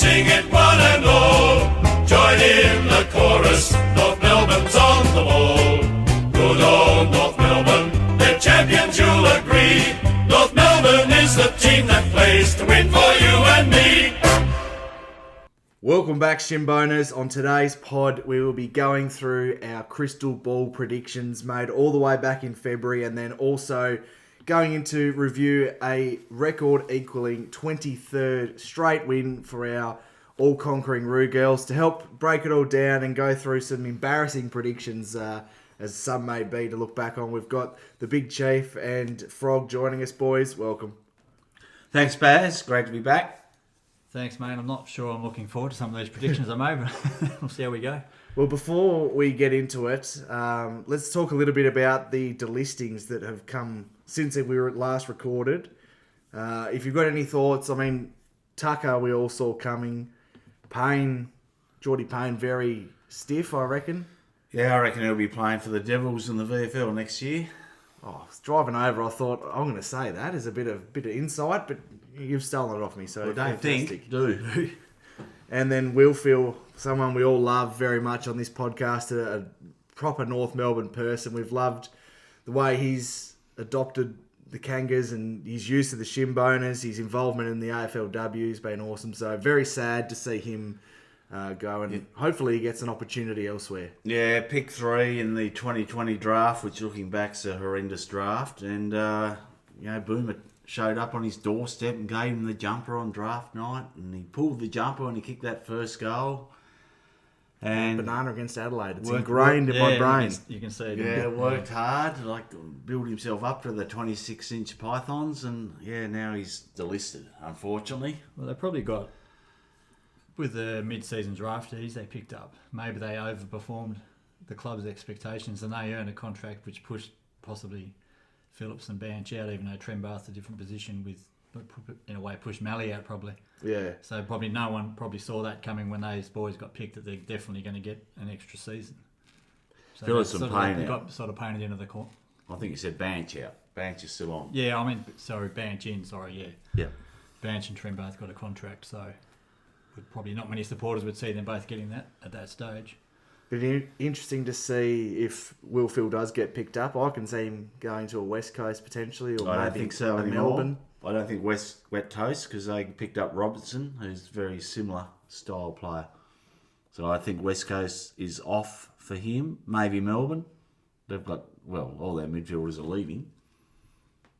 sing it one and all. Join in the chorus, North Melbourne's on the wall. Good old North Melbourne, they're champions, you'll agree. North Melbourne is the team that plays to win for you and me. Welcome back, Shimboners. On today's pod, we will be going through our crystal ball predictions made all the way back in February, and then also going into review a record equaling 23rd straight win for our all-conquering Roo girls. To help break it all down and go through some embarrassing predictions, as some may be, to look back on, we've got the Big Chief and Frog joining us, boys. Welcome. Thanks, Baz. Great to be back. Thanks, mate. I'm not sure I'm looking forward to some of those predictions I made, but we'll see how we go. Well, before we get into it, let's talk a little bit about the delistings that have come since we were last recorded. If you've got any thoughts, I mean, Tucker we all saw coming. Payne, Geordie Payne, very stiff, I reckon. Yeah, I reckon he'll be playing for the Devils in the VFL next year. Oh, I was driving over, I thought, I'm going to say that as a bit of insight, but you've stolen it off me, so Well, don't fantastic. think, do. And then Will Phil, someone we all love very much on this podcast, a proper North Melbourne person. We've loved the way he's adopted the Kangas and his use of the Shimboners. His involvement in the AFLW has been awesome. So very sad to see him go, and hopefully he gets an opportunity elsewhere. Yeah, pick 3 in the 2020 draft, which looking back is a horrendous draft. And, boom, it showed up on his doorstep and gave him the jumper on draft night. And he pulled the jumper and he kicked that first goal. And Banana against Adelaide. It's ingrained in my brain. You can see it. yeah, worked hard, build himself up to the 26-inch pythons. And, now he's delisted, unfortunately. Well, they probably got, with the mid-season draftees they picked up, maybe they overperformed the club's expectations and they earned a contract which pushed possibly Phillips and Banch out, even though Trembath's a different position with, in a way, pushed Malley out probably. Yeah. So probably no one probably saw that coming when those boys got picked, that they're definitely going to get an extra season. So Phillips and Payne they out. got sort of painted into the court. I think you said Banch out. Banch is still on. Yeah, I mean, sorry, Banch in, yeah. Yeah. Banch and Trembath got a contract, so probably not many supporters would see them both getting that at that stage. But interesting to see if Will Phil does get picked up. I can see him going to a West Coast potentially, or I maybe don't think so a anymore. Melbourne. I don't think West Coast, because they picked up Robertson, who's a very similar style player. So I think West Coast is off for him. Maybe Melbourne. They've got, all their midfielders are leaving.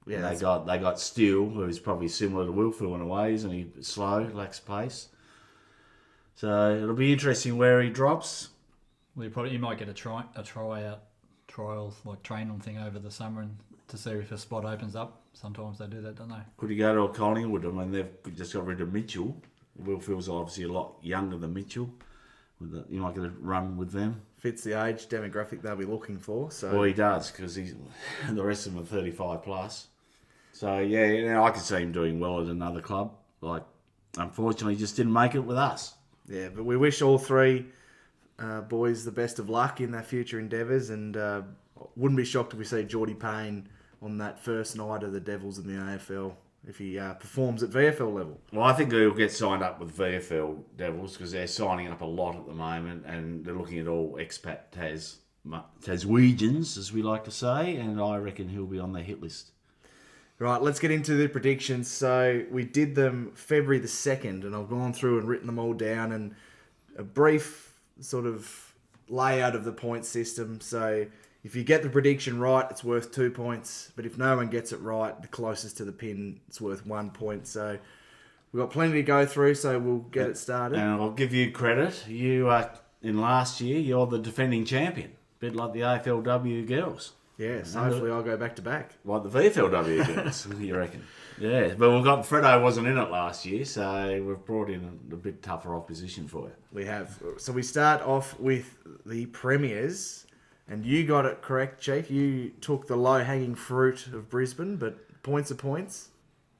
Yeah, They got Steele, who's probably similar to Wilfield in a way, isn't he? Slow, lacks pace. So it'll be interesting where he drops. Well, he might get a trial like training thing over the summer and to see if a spot opens up. Sometimes they do that, don't they? Could he go to a Collingwood? I mean, they've just got rid of Mitchell. Wilfield's obviously a lot younger than Mitchell. You might get a run with them. fits the age demographic they'll be looking for. So well, he does, because the rest of them are 35 plus. So I could see him doing well at another club. Unfortunately, he just didn't make it with us. Yeah, but we wish all three boys the best of luck in their future endeavours, and wouldn't be shocked if we see Geordie Payne on that first night of the Devils in the AFL if he performs at VFL level. Well, I think he'll get signed up with VFL Devils because they're signing up a lot at the moment, and they're looking at all expat Taswegians, as we like to say, and I reckon he'll be on their hit list. Right, let's get into the predictions. So we did them February the 2nd, and I've gone through and written them all down, and a brief sort of layout of the point system. So if you get the prediction right, it's worth 2 points. But if no one gets it right, the closest to the pin, it's worth 1 point. So we've got plenty to go through, so we'll get it started. And I'll give you credit. You in last year, you're the defending champion. A bit like the AFLW girls. Yes, hopefully I'll go back to back. Like the VFLW girls, you reckon? Yeah, but Fredo wasn't in it last year, so we've brought in a bit tougher opposition for you. We have. So we start off with the Premiers, and you got it correct, Chief. You took the low-hanging fruit of Brisbane, but points are points.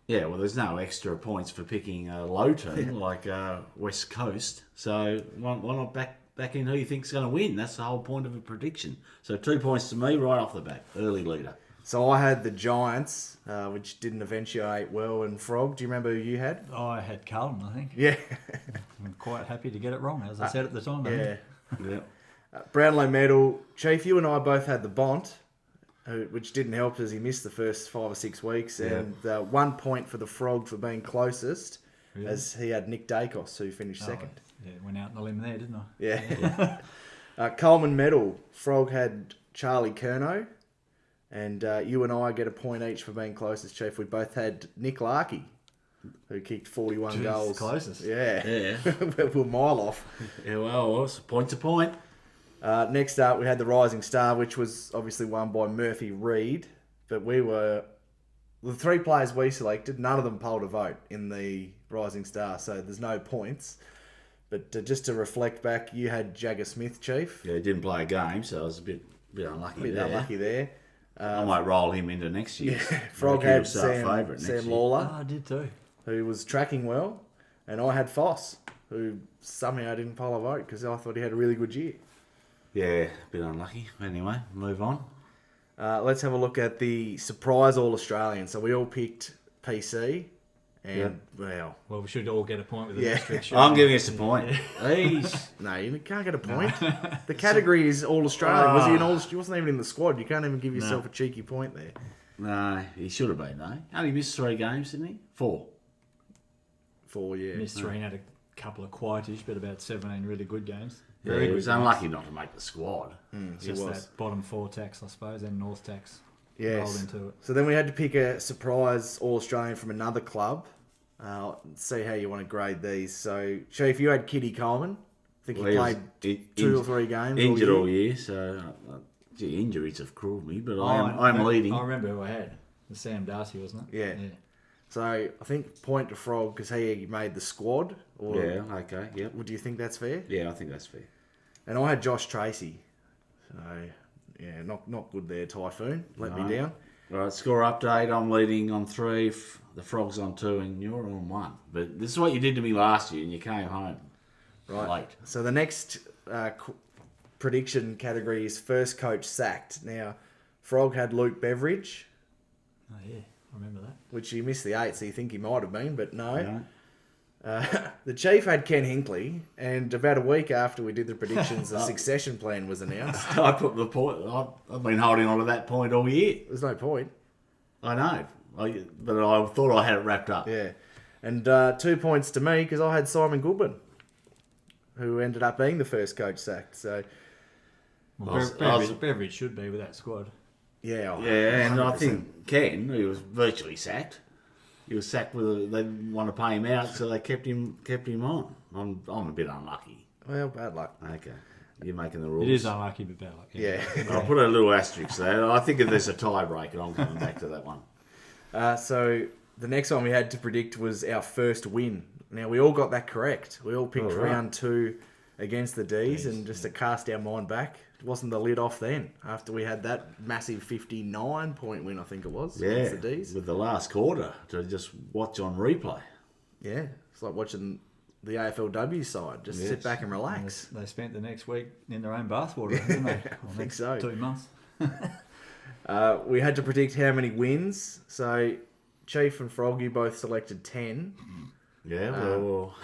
Yeah, well, there's no extra points for picking a low team like West Coast, so why not back in who you think's going to win? That's the whole point of a prediction. So 2 points to me right off the bat, early leader. So I had the Giants, which didn't eventuate well, and Frog, do you remember who you had? I had Carlton, I think. Yeah. I'm quite happy to get it wrong, as I said at the time. Yeah. Yeah. Brownlow medal. Chief, you and I both had the Bont, which didn't help as he missed the first 5 or 6 weeks. And 1 point for the Frog for being closest, Really? as he had Nick Dacos, who finished second. Yeah, went out on a limb there, didn't I? Yeah. Coleman medal. Frog had Charlie Curnow. And you and I get a point each for being closest, Chief. We both had Nick Larkey, who kicked 41 goals. Closest. Yeah. Yeah. We're a mile off. Yeah, well, it's point to point. Next up, we had the Rising Star, which was obviously won by Murphy Reed. But the 3 players we selected, none of them polled a vote in the Rising Star, so there's no points. But just to reflect back, you had Jagger Smith, Chief. Yeah, he didn't play a game, so I was a bit unlucky there. Unlucky there. I might roll him into next year. Frog He'll had start favourite next Sam year. Lawler, Oh, I did too. who was tracking well. And I had Foss, who somehow didn't poll a vote because I thought he had a really good year. Yeah, a bit unlucky. Anyway, move on. Let's have a look at the surprise All-Australian. So we all picked PC. And, well, Well, we should all get a point with the Yeah. restriction. I'm giving us a point. Eesh. no, you can't get a point. The category is All-Australian. Was he an All? He wasn't even in the squad. You can't even give yourself a cheeky point there. No, he should have been, though. Only missed 3 games, didn't he? 4. 4, yeah. Missed 3 and had a couple of quietish, but about 17 really good games. Yeah, Very he good was games. unlucky not to make the squad. It's He just was. that bottom 4 tax, I suppose, and North tax rolled Yes. into it. So then we had to pick a surprise All-Australian from another club. See how you want to grade these. So, Chief, you had Kitty Coleman. I think he played 2 or 3 games. Injured all all year. year, so gee, injuries have cruelled me, but Oh, I'm leading. I remember who I had. It was Sam Darcy, wasn't it? Yeah. So I think point to Frog because he made the squad. Or Yeah, okay, yep. do you think that's fair? Yeah, I think that's fair. And I had Josh Tracy. So, yeah, not good there, Typhoon. Let me down. Right, score update. I'm leading on 3. The Frog's on 2, and you're on 1. But this is what you did to me last year, and you came home Right. late. So the next prediction category is first coach sacked. Now, Frog had Luke Beveridge, Oh, yeah. I remember that. which he missed the 8, so you think he might have been, but no. No? The Chief had Ken Hinkley, and about a week after we did the predictions, the succession plan was announced. I put the point. I've been holding on to that point all year. There's no point. I know, but I thought I had it wrapped up. Yeah. And 2 points to me because I had Simon Goodwin, who ended up being the first coach sacked. So, Well, Beveridge should be with that squad. yeah. Yeah, and I 100%. think Ken, he was virtually sacked. He was sacked with they didn't want to pay him out, so they kept him on. I'm a bit unlucky. Well, bad luck. Okay, you're making the rules. It is unlucky, but bad luck. Yeah. I'll put a little asterisk there. I think if there's a tiebreaker, I'm coming back to that one. So the next one we had to predict was our first win. Now, we all got that correct. We all picked All right. round 2 against the D's, and just to cast our mind back, it wasn't the lid off then, after we had that massive 59-point win, I think it was, Yeah, against the D's. with the last quarter to just watch on replay. Yeah, it's like watching the AFLW side. Just sit Yes. back and relax. They spent the next week in their own bathwater, didn't they? I think so. 2 months. We had to predict how many wins. So, Chief and Frog, you both selected 10. Yeah, well,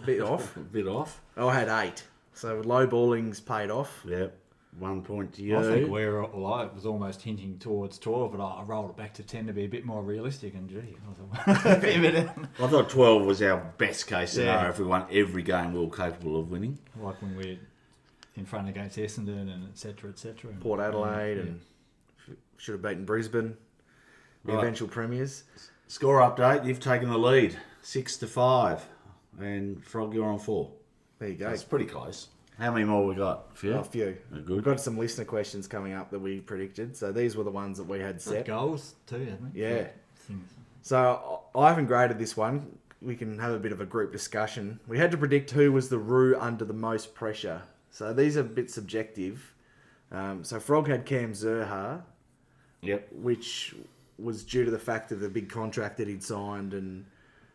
A bit off. a bit off. I had 8. So, low balling's paid off. Yep, 1 point to you. I think I was almost hinting towards 12, but I rolled it back to 10 to be a bit more realistic. And gee, I thought, I thought 12 was our best case scenario Yeah. if we won every game we were capable of winning. like when we're in front against Essendon and etc. etc. Port Adelaide and should have beaten Brisbane. The Right. eventual premiers. Score update, you've taken the lead, 6-5. And Frog, you're on 4. There you go. That's pretty close. How many more we got? A few? A few. Good. We've got some listener questions coming up that we predicted. So these were the ones that we had set. Goals too, haven't we? Yeah. Things. So I haven't graded this one. We can have a bit of a group discussion. We had to predict who was the Roo under the most pressure. So these are a bit subjective. So Frog had Cam Zerha, Yep. which was due to the fact of the big contract that he'd signed and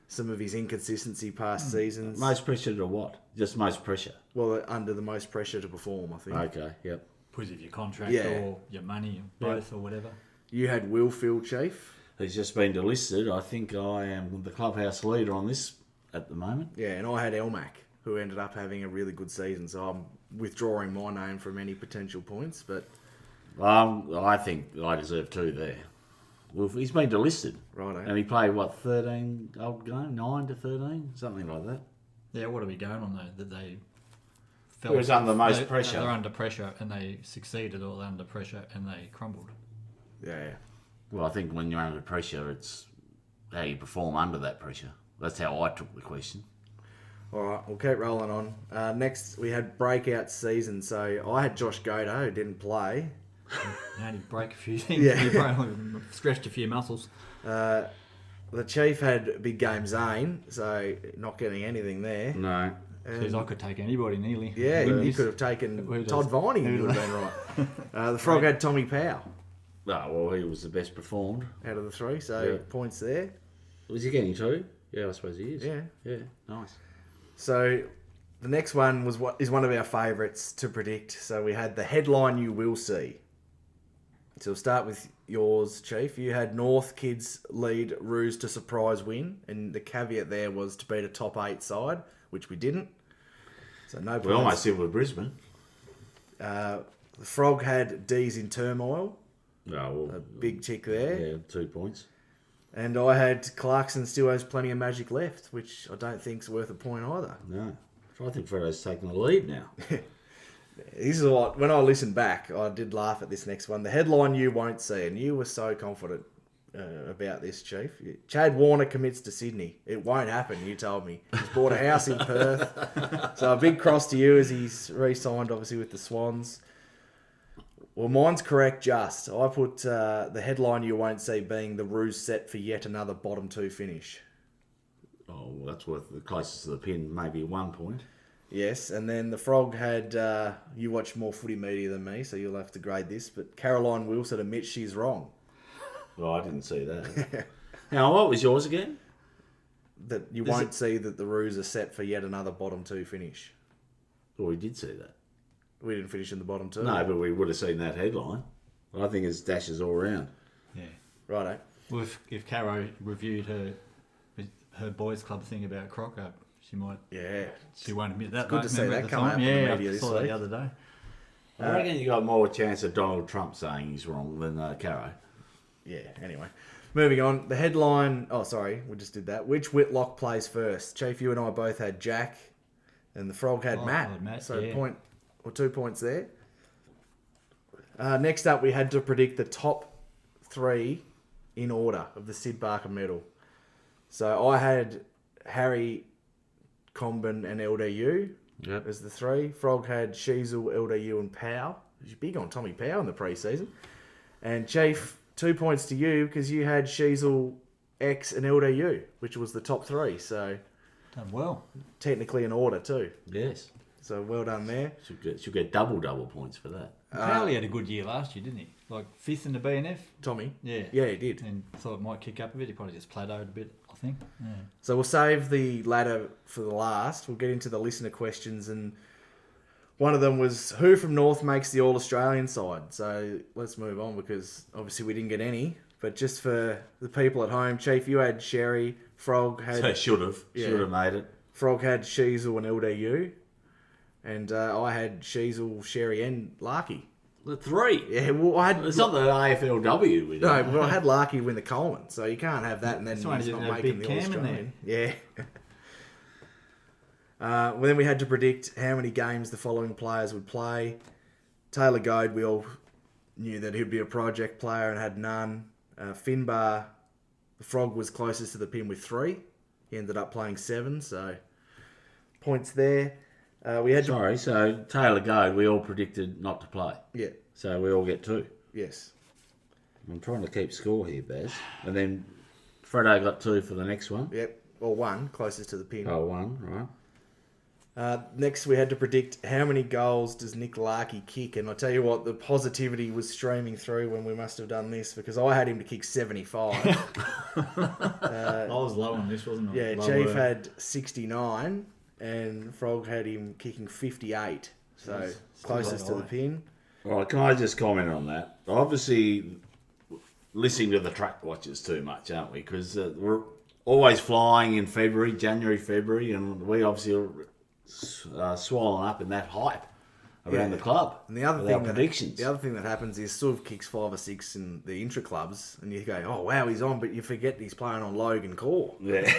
some of his inconsistency past seasons. Most pressure to what? Just most pressure. Well, under the most pressure to perform, I think. Okay, yep. Because of your contract Yeah. or your money, or both or whatever. You had Willfield, Chief. He's just been delisted. I think I am the clubhouse leader on this at the moment. Yeah, and I had Elmac, who ended up having a really good season. So I'm withdrawing my name from any potential points. But I think I deserve 2 there. Well, he's been delisted. Righto. And he played, 13 old game? 9 to 13? Something like that. Yeah, what are we going on though? That they Who was under the most they- pressure? They're under pressure and they succeeded, or they're under pressure and they crumbled. yeah. Well, I think when you're under pressure, it's how you perform under that pressure. That's how I took the question. All right, we'll keep rolling on. Next, we had breakout season. So I had Josh Godo, who didn't play. You only break a few things. Yeah. You probably stretched a few muscles. The Chief had Big Game Zane, so not getting anything there. No. Because I could take anybody nearly. Yeah, Who you does? could have taken Who does? Todd Viney. Who He would does? have been right. The Frog had Tommy Powell Oh, well, he was the best performed. out of the 3, so Yeah. points there. Was he getting 2? Yeah, I suppose he is. Yeah. Yeah, nice. So the next one is one of our favourites to predict. So we had the headline you will see. So we'll start with yours, Chief. You had North Kids lead Roos to surprise win, and the caveat there was to beat a top 8 side, which we didn't. So no points. We almost did with Brisbane. The Frog had D's in turmoil. Oh, A well, big tick there. yeah, 2 points. And I had Clarkson still has plenty of magic left, which I don't think's worth a point either. No. I think Fredo's taking the lead now. This is what, when I listened back, I did laugh at this next one. The headline you won't see, and you were so confident about this, Chief. Chad Warner commits to Sydney. It won't happen, you told me. He's bought a house in Perth. So a big cross to you as he's re-signed, obviously, with the Swans. Well, mine's correct just. I put the headline you won't see being the Roos set for yet another bottom 2 finish. Oh, well, that's worth the closest to the pin, maybe 1 point. Yes, and then the Frog had, you watch more footy media than me, so you'll have to grade this, but Caroline Wilson admits she's wrong. Well, I didn't see that. Now, what was yours again? That you Is won't it- see that the Roos are set for yet another bottom 2 finish. Well, we did see that. We didn't finish in the bottom 2. No, but we would have seen that headline. I think it's dashes all around. Yeah. Righto. Well, if Caro reviewed her boys' club thing about Crocker, she might. Yeah. She won't admit that. good mate, to see remember that at the come time? out from the Yeah, media I this saw that week. the other day. I reckon you got more chance of Donald Trump saying he's wrong than Caro. Yeah, anyway. Moving on. The headline... Oh, sorry. We just did that. Which Whitlock plays first? Chief, you and I both had Jack, and the Frog had Oh, Matt. I had Matt, So yeah. point or 2 points there. Next up, we had to predict the top 3 in order of the Sid Barker medal. So I had Harry, Comben, and LDU Yep. as the 3. Frog had Sheasel, LDU, and Powell. He's big on Tommy Powell in the pre-season. And Chief, 2 points to you because you had Sheasel, X, and LDU, which was the top 3. So Done well. technically in order too. Yes. So well done there. Should get double points for that. Powley had a good year last year, didn't he? Like 5th in the BNF. Tommy. Yeah. Yeah, he did. And thought it might kick up a bit. He probably just plateaued a bit, I think. Yeah. So we'll save the ladder for the last. We'll get into the listener questions, and one of them was who from North makes the All-Australian side. So let's move on because obviously we didn't get any. But just for the people at home, Chief, you had Sherry, Frog had So should have Yeah. made it. Frog had Sheasel and LDU, and I had Sheasel, Sherry, and Larky. The 3. Yeah, well I had It's not the AFLW. We no, don't. well I had Larky win the Coleman, so you can't have that and then That's why he's you not didn't have making Big the Cam in All-Australian. Yeah. Well, then we had to predict how many games the following players would play. Taylor Goad, we all knew that he'd be a project player and had none. Finbar, the Frog was closest to the pin with 3. He ended up playing 7, so points there. We had to... Sorry, so Taylor Goad, we all predicted not to play. Yeah, So we all get 2. yes. I'm trying to keep score here, Baz. And then Fredo got 2 for the next one. Yep, or 1, closest to the pin. Oh, 1, right. Next, we had to predict how many goals does Nick Larkey kick, and I tell you what, the positivity was streaming through when we must have done this because I had him to kick 75. I was low on this, wasn't I? Yeah, Lower. Chief had 69, and Frog had him kicking 58, so Jeez, closest to still the high. pin. All right, can I just comment on that? Obviously, listening to the track watchers too much, aren't we? Because we're always flying in January, February, and we obviously are swollen up in that hype around the club. And the other with thing our predictions. the other thing that happens is sort of kicks 5 or 6 in the intra clubs, and you go, "Oh wow, he's on," but you forget he's playing on Logan Core. Yeah.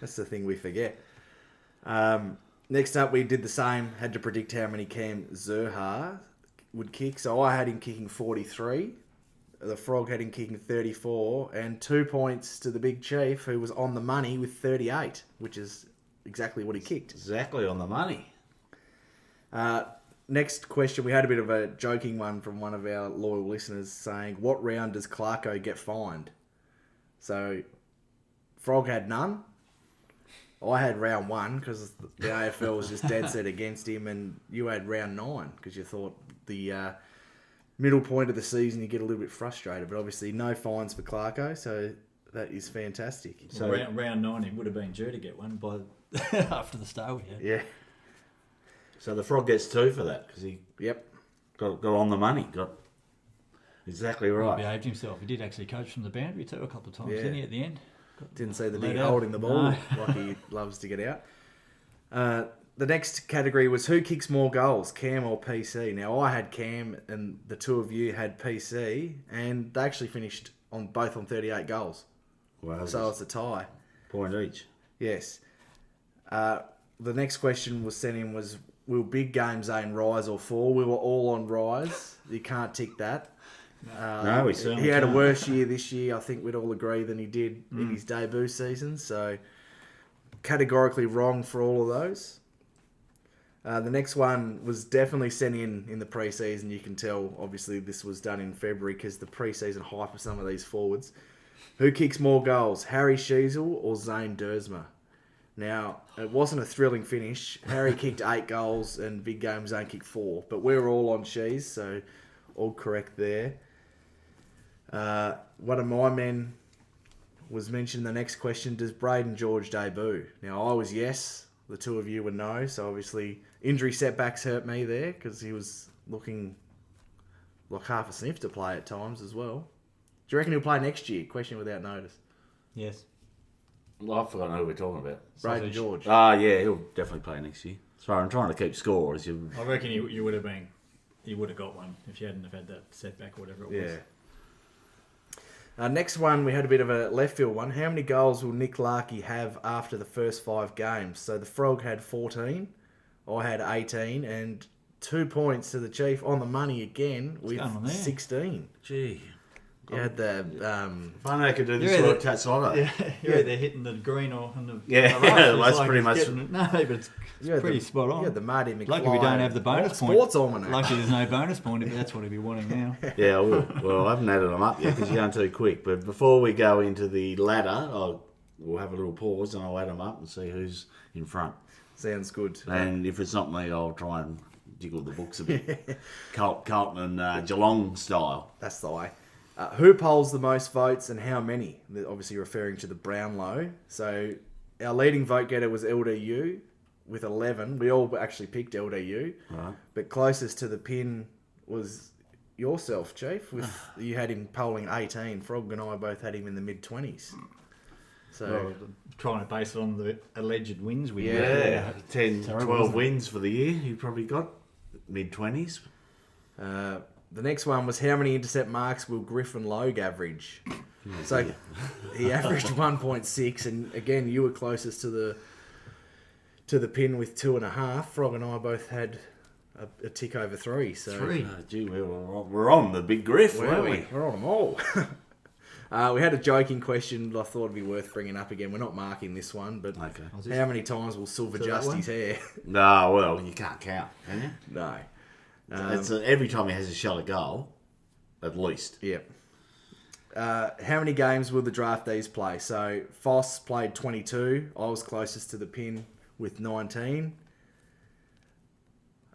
That's the thing we forget. Next up, we did the same. Had to predict how many Cam Zerha would kick. So I had him kicking 43. The Frog had him kicking 34. And 2 points to the Big Chief, who was on the money with 38, which is exactly what he kicked. Exactly on the money. Next question, we had a bit of a joking one from one of our loyal listeners saying, what round does Clarko get fined? So Frog had none. I had round 1 because the AFL was just dead set against him, and you had round 9 because you thought the middle point of the season you get a little bit frustrated. But obviously no fines for Clarko, so that is fantastic. So round 9 it would have been due to get one by after the start we had. Yeah. So the Frog gets 2 for that because he Yep. got on the money. Got exactly right. He behaved himself. He did actually coach from the boundary too a couple of times, Yeah. didn't he, at the end? Didn't see the Let big out. holding the ball No. like he loves to get out. The next category was who kicks more goals, Cam or PC. Now I had Cam and the two of you had PC, and they actually finished both on 38 goals. Wow, So it's a tie. point each. Yes. The next question was sent in was, will Big Game Zane rise or fall? We were all on rise. You can't tick that. No, we certainly He had a can't. worse year this year, I think we'd all agree, than he did in his debut season. So categorically wrong for all of those. The next one was definitely sent in the pre-season. You can tell, obviously, this was done in February because the pre-season hype of some of these forwards. Who kicks more goals, Harry Sheasel or Zane Dersma? Now, it wasn't a thrilling finish. Harry kicked 8 goals and Big Game Zane kicked 4. But we were all on Shees, so all correct there. One of my men was mentioned in the next question, does Braden George debut? Now, I was yes. The two of you were no. So, obviously, injury setbacks hurt me there because he was looking like half a sniff to play at times as well. Do you reckon he'll play next year? Question without notice. Yes. Well, I've forgotten who we're talking about. Braden Sausage. George. Ah, yeah, he'll definitely play next year. Sorry, I'm trying to keep score. As you, I reckon you would have been. You would have got one if you hadn't have had that setback or whatever it was. Yeah. Next one, we had a bit of a left field one. How many goals will Nick Larkey have after the first 5 games? So the Frog had 14, I had 18, and 2 points to the Chief on the money again with going on there? 16. gee, You had the if only I could do this Yeah, for a the- tats on Yeah, you're either hitting the green or on the Yeah, the rough. It's that's like pretty it's much- getting- no, but it's pretty spot on. Yeah, the Marty McFly. Lucky we don't have the bonus point. Sports almanac. Lucky there's no bonus point, but that's what he'd be wanting now. Yeah, I will. Well, I haven't added them up yet because you're going too quick. But before we go into the ladder, we'll have a little pause and I'll add them up and see who's in front. Sounds good. And if it's not me, I'll try and jiggle the books a bit. Carlton and Geelong style. That's the way. Who polls the most votes and how many? They're obviously referring to the Brownlow. So our leading vote getter was LDU with 11. We all actually picked LDU. Right. But closest to the pin was yourself, Chief. With you had him polling 18. Frog and I both had him in the mid-20s. So Well, trying to base it on the alleged wins we Yeah, 10, Terrible, 12 wasn't it? wins for the year. You probably got mid-20s. the next one was how many intercept marks will Griffin Logue average? So he averaged 1.6, and again you were closest to the pin with 2.5. Frog and I both had a tick over 3. So 3. Gee, we're on the big griff, weren't we? We're on them all. We had a joking question that I thought would be worth bringing up again. We're not marking this one, but Okay. how many times will Silver So that just one? his hair? No, well, you can't count, can you? No. It's every time he has a shot at goal, at least. Yep. How many games will the draftees play? So Foss played 22. I was closest to the pin with 19.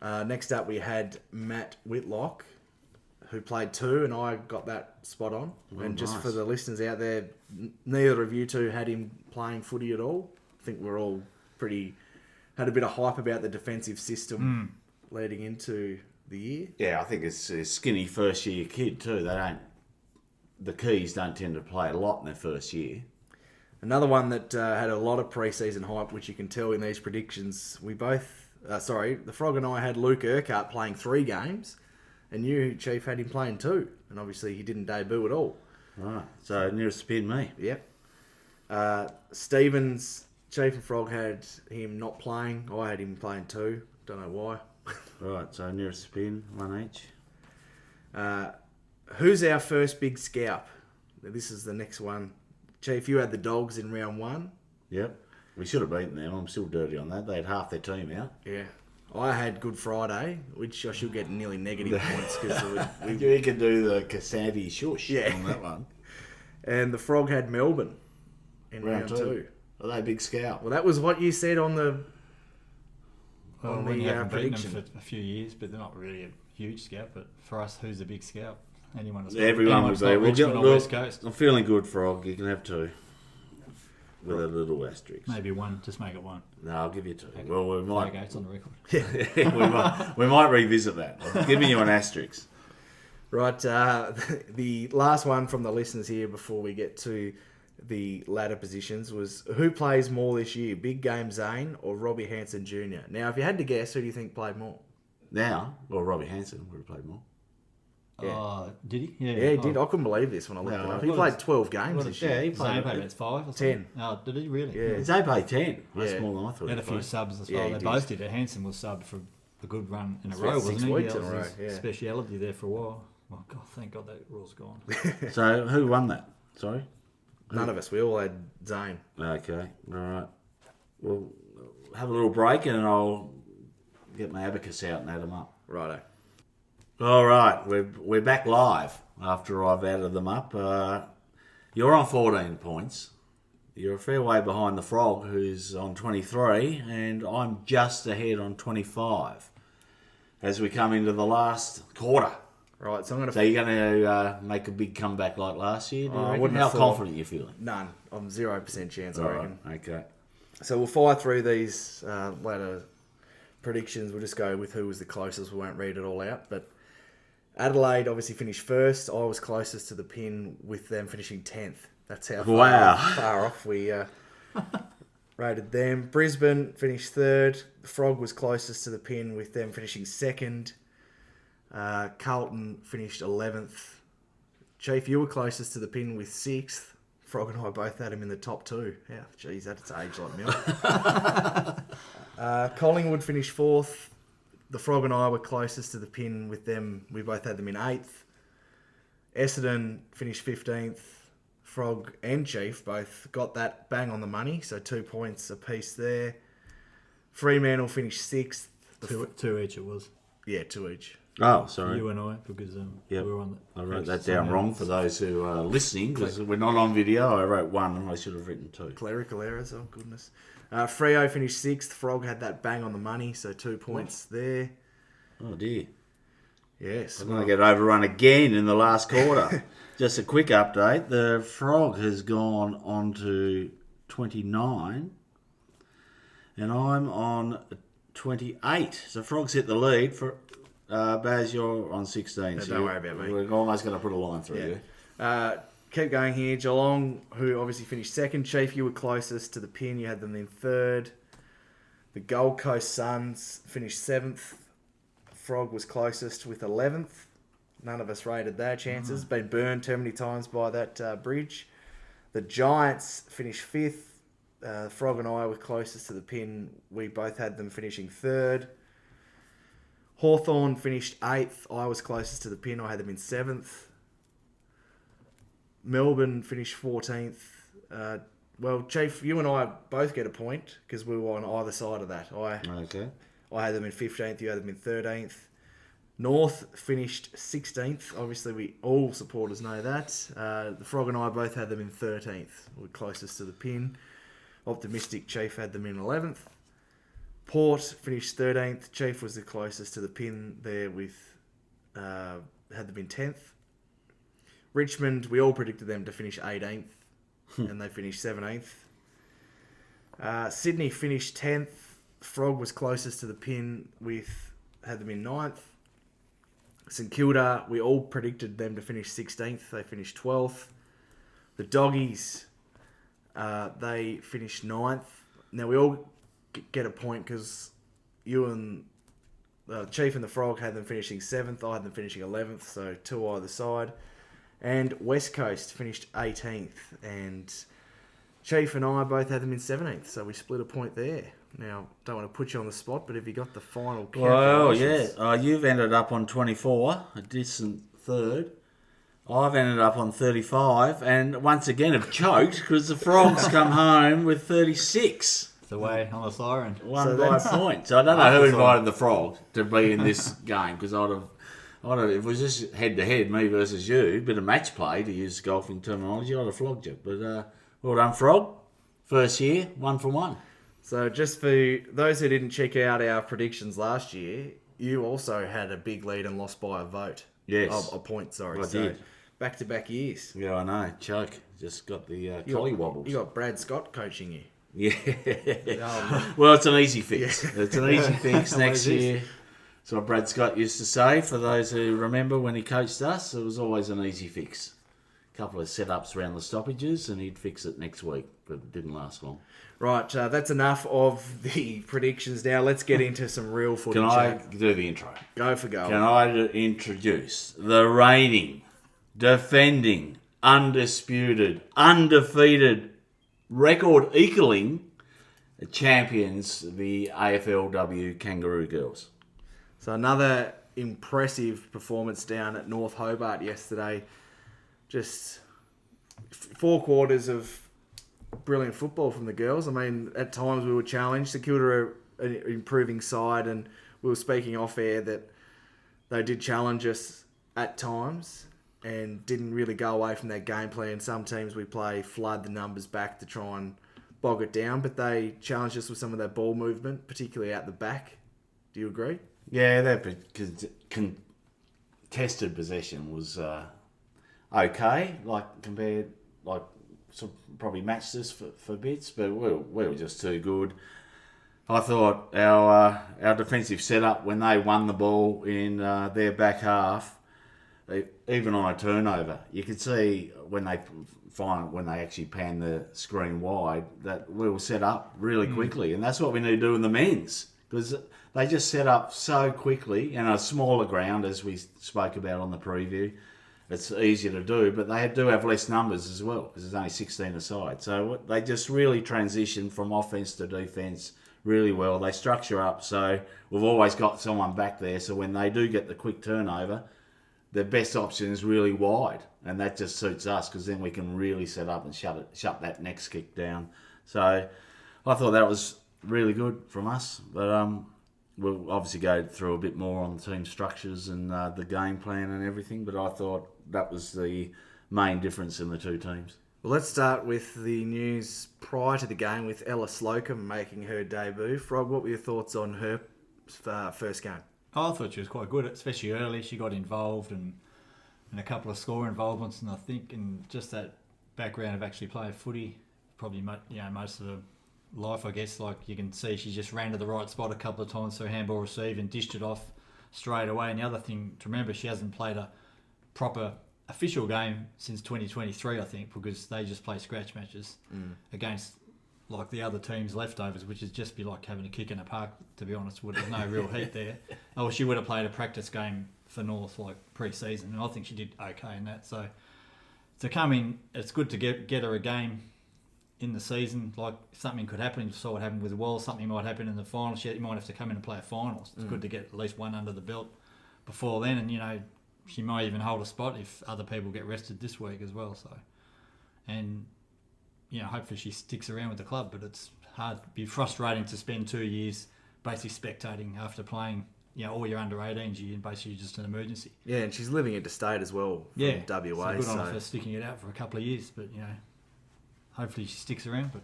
Next up, we had Matt Whitlock, who played 2, and I got that spot on. Well, and just nice. for the listeners out there, neither of you two had him playing footy at all. I think we're all had a bit of hype about the defensive system leading into the year. Yeah, I think it's a skinny first-year kid too. They don't the Keys don't tend to play a lot in their first year. Another one that had a lot of pre-season hype, which you can tell in these predictions. We both, the Frog and I had Luke Urquhart playing 3 games, and you, Chief, had him playing 2. And obviously he didn't debut at all. Right, so nearest spin me. Yep. Stevens, Chief and Frog had him not playing. I had him playing 2. Don't know why. Right, so nearest spin, 1 each. Who's our first big scalp? This is the next one. Chief, you had the Dogs in round 1. Yep. We should have beaten them. I'm still dirty on that. They had half their team out. Yeah. I had Good Friday, which I should get nearly negative points because You can do the Casanti shush Yeah. on that one. And the Frog had Melbourne in round 2. Are they big scout? Well, that was what you said on the Well, on we the haven't beaten prediction. them for a few years, but they're not really a huge scout. But for us, who's the big scout? Anyone that's Everyone would that's be. not We'll Richmond get, or West Coast. I'm feeling good, Frog. You can have 2. With a little asterisk. Maybe 1. Just make it 1. No, I'll give you 2. Okay. Well, we might, Okay, it's on the record. we might revisit that. I'm giving you an asterisk. Right, the last one from the listeners here before we get to the ladder positions was who plays more this year, Big Game Zane or Robbie Hanson Jr.? Now, if you had to guess, who do you think played more? Now, well, Robbie Hanson would have played more. Yeah. Oh, did he? Yeah, Yeah, he did. I couldn't believe this when I looked No, it up. He what played is- 12 games this year. Yeah, he Zane played. played about 5 or something. 10. Oh, did he really? Yeah. They played 10. That's Yeah. more than I thought. He had he a few played. subs as Yeah, well. he They did. both did. Hanson was subbed for a good run in a It's row, about wasn't 6 he? weeks That in a was row, his yeah. speciality there for a while. Oh, God, thank God that rule's gone. So, who won that? Sorry? None of us. We all had Zane. Okay, all right. We'll have a little break and I'll get my abacus out and add them up. Righto. All right, we're back live after I've added them up. You're on 14 points. You're a fair way behind the Frog, who's on 23, and I'm just ahead on 25 as we come into the last quarter. Right, so I'm going So to... you're going to make a big comeback like last year? Do you I reckon? wouldn't How have thought. confident are you feeling? None. I'm 0% chance, I All reckon. right, okay. So we'll fire through these later predictions. We'll just go with who was the closest. We won't read it all out. But Adelaide obviously finished first. I was closest to the pin with them finishing 10th. That's how far off we rated them. Brisbane finished third. The Frog was closest to the pin with them finishing second. Carlton finished 11th. Chief, you were closest to the pin with 6th. Frog and I both had him in the top 2. Yeah, geez, that's age like milk. Collingwood finished 4th. The Frog and I were closest to the pin with them. We both had them in 8th. Essendon finished 15th. Frog and Chief both got that bang on the money, so 2 points apiece there. Fremantle finished 6th. Two each it was. Yeah, 2 each. Oh, sorry. You and I, because Yep. we were on the... I wrote that down wrong for those who are listening because we're not on video. I wrote 1 and I should have written 2. Clerical errors, oh goodness. Freo finished 6th. Frog had that bang on the money, so 2 points there. Oh dear. Yes. I'm going to get overrun again in the last quarter. Just a quick update. The Frog has gone on to 29 and I'm on 28. So Frog's hit the lead. For Baz, you're on 16. Don't worry about me. We're almost going to put a line through you. Keep going here. Geelong, who obviously finished second. Chief, you were closest to the pin. You had them in third. The Gold Coast Suns finished 7th. Frog was closest with 11th. None of us rated their chances. Been burned too many times by that bridge. The Giants finished 5th. Frog and I were closest to the pin. We both had them finishing 3rd. Hawthorn finished 8th. I was closest to the pin. I had them in 7th. Melbourne finished 14th. Well, Chief, you and I both get a point because we were on either side of that. Okay. I had them in 15th. You had them in 13th. North finished 16th. Obviously, we all supporters know that. The Frog and I both had them in 13th. We're closest to the pin. Optimistic Chief had them in 11th. Port finished 13th. Chief was the closest to the pin there with had them in 10th. Richmond, we all predicted them to finish 18th, and they finished 17th. Sydney finished 10th. Frog was closest to the pin with had them in 9th. St Kilda, we all predicted them to finish 16th. They finished 12th. The Doggies, they finished 9th. Now, we all get a point because you and Chief and the Frog had them finishing 7th. I had them finishing 11th, so 2 either side. And West Coast finished 18th. And Chief and I both had them in 17th, so we split a point there. Now, don't want to put you on the spot, but have you got the final Well, calculations? yeah. You've ended up on 24, a distant third. I've ended up on 35, and once again have choked because the Frogs come home with 36. It's away on the siren. One by a point. So I don't know who invited the Frog to be in this game because I'd have, if it was just head-to-head, me versus you, bit of match play, to use golfing terminology, I'd have flogged you. But well done, Frog. First year, 1 for 1. So just for those who didn't check out our predictions last year, you also had a big lead and lost by a vote. Yes. A point, sorry. I did. Back-to-back years. Yeah, I know. Choke. Just got the collie wobbles. You got Brad Scott coaching you. Yeah. Well, it's an easy fix. Yeah. It's an easy fix next What is year. That's what Brad Scott used to say. For those who remember when he coached us, it was always an easy fix. A couple of setups around the stoppages and he'd fix it next week, but it didn't last long. Right, that's enough of the predictions now. Let's get into some real footy. Can I chat. do the intro? Go for goal. Can I introduce the reigning, defending, undisputed, undefeated, record equaling champions, the AFLW Kangaroo Girls? So another impressive performance down at North Hobart yesterday. Just 4 quarters of brilliant football from the girls. I mean, at times we were challenged. St Kilda are an improving side, and we were speaking off air that they did challenge us at times and didn't really go away from their game plan. Some teams we play flood the numbers back to try and bog it down, but they challenged us with some of their ball movement, particularly out the back. Do you agree? Yeah, that contested possession was okay, compared, probably matched us for bits, but we were just too good. I thought our defensive setup, when they won the ball in their back half, even on a turnover, you could see when they actually panned the screen wide that we were set up really quickly, and that's what we need to do in the men's, because they just set up so quickly, and a smaller ground, as we spoke about on the preview. It's easier to do, but they do have less numbers as well, because there's only 16 aside. So they just really transition from offence to defence really well. They structure up, so we've always got someone back there, so when they do get the quick turnover, the best option is really wide, and that just suits us, because then we can really set up and shut that next kick down. So I thought that was really good from us, but we'll obviously go through a bit more on the team structures and the game plan and everything, but I thought that was the main difference in the two teams. Well, let's start with the news prior to the game with Ella Slocum making her debut. Frog, what were your thoughts on her first game? I thought she was quite good, especially early. She got involved and a couple of score involvements, and I think in just that background of actually playing footy, probably most of her life, I guess. Like you can see, she just ran to the right spot a couple of times for handball receive and dished it off straight away. And the other thing to remember, she hasn't played a proper official game since 2023, I think, because they just play scratch matches against like the other team's leftovers, which is just be like having a kick in a park, to be honest. There's no real heat there. Oh, she would have played a practice game for North like pre-season, and I think she did okay in that. So to come in, it's good to get her a game in the season. Like something could happen. You saw what happened with Wells. Something might happen in the final. She might have to come in and play a final. It's good to get at least one under the belt before then, and she might even hold a spot if other people get rested this week as well. So, and hopefully she sticks around with the club. But it's hard, be frustrating to spend 2 years basically spectating after playing. All your under 18s, you're basically just an emergency. Yeah, and she's living interstate as well from WA. So good on her for sticking it out for a couple of years. But hopefully she sticks around. But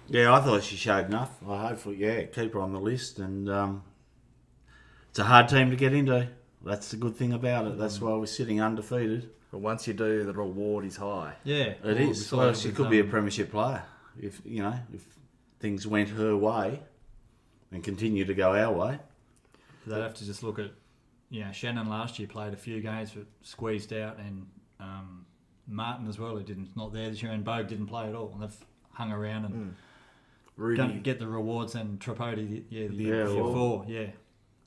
yeah, I thought she showed enough. I hopefully, keep her on the list. And it's a hard team to get into. That's the good thing about it. That's why we're sitting undefeated. But once you do, the reward is high. Yeah, It is. Well, she could be a premiership player if things went her way and continue to go our way. They'd have to just look at, Shannon last year played a few games but squeezed out, and Martin as well, who not there this year, and Bogue didn't play at all, and they've hung around and don't get the rewards, and Tripodi the year before.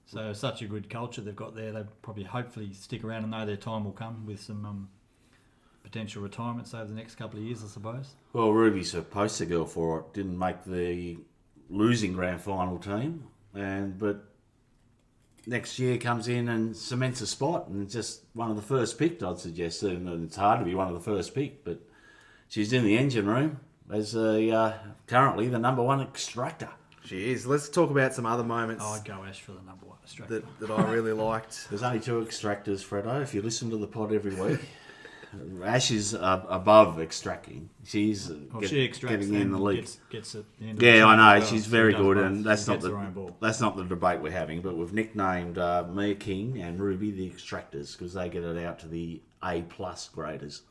So such a good culture they've got there. They probably hopefully stick around and know their time will come with some potential retirements over the next couple of years, I suppose. Well, Ruby's a poster girl for it. Didn't make the losing grand final team, but next year comes in and cements a spot, and just one of the first picked, I'd suggest. And it's hard to be one of the first picked, but she's in the engine room as currently the number one extractor. She is. Let's talk about some other moments I'd go Ash for the number one extractor. that I really liked. There's only 2 extractors, Fredo, if you listen to the pod every week. Ash is above extracting. She extracts getting in the league. Gets at the end Yeah, of the I know. well. She's very good, both. and that's not Gets the debate we're having. But we've nicknamed Mia King and Ruby the extractors because they get it out to the A+ graders.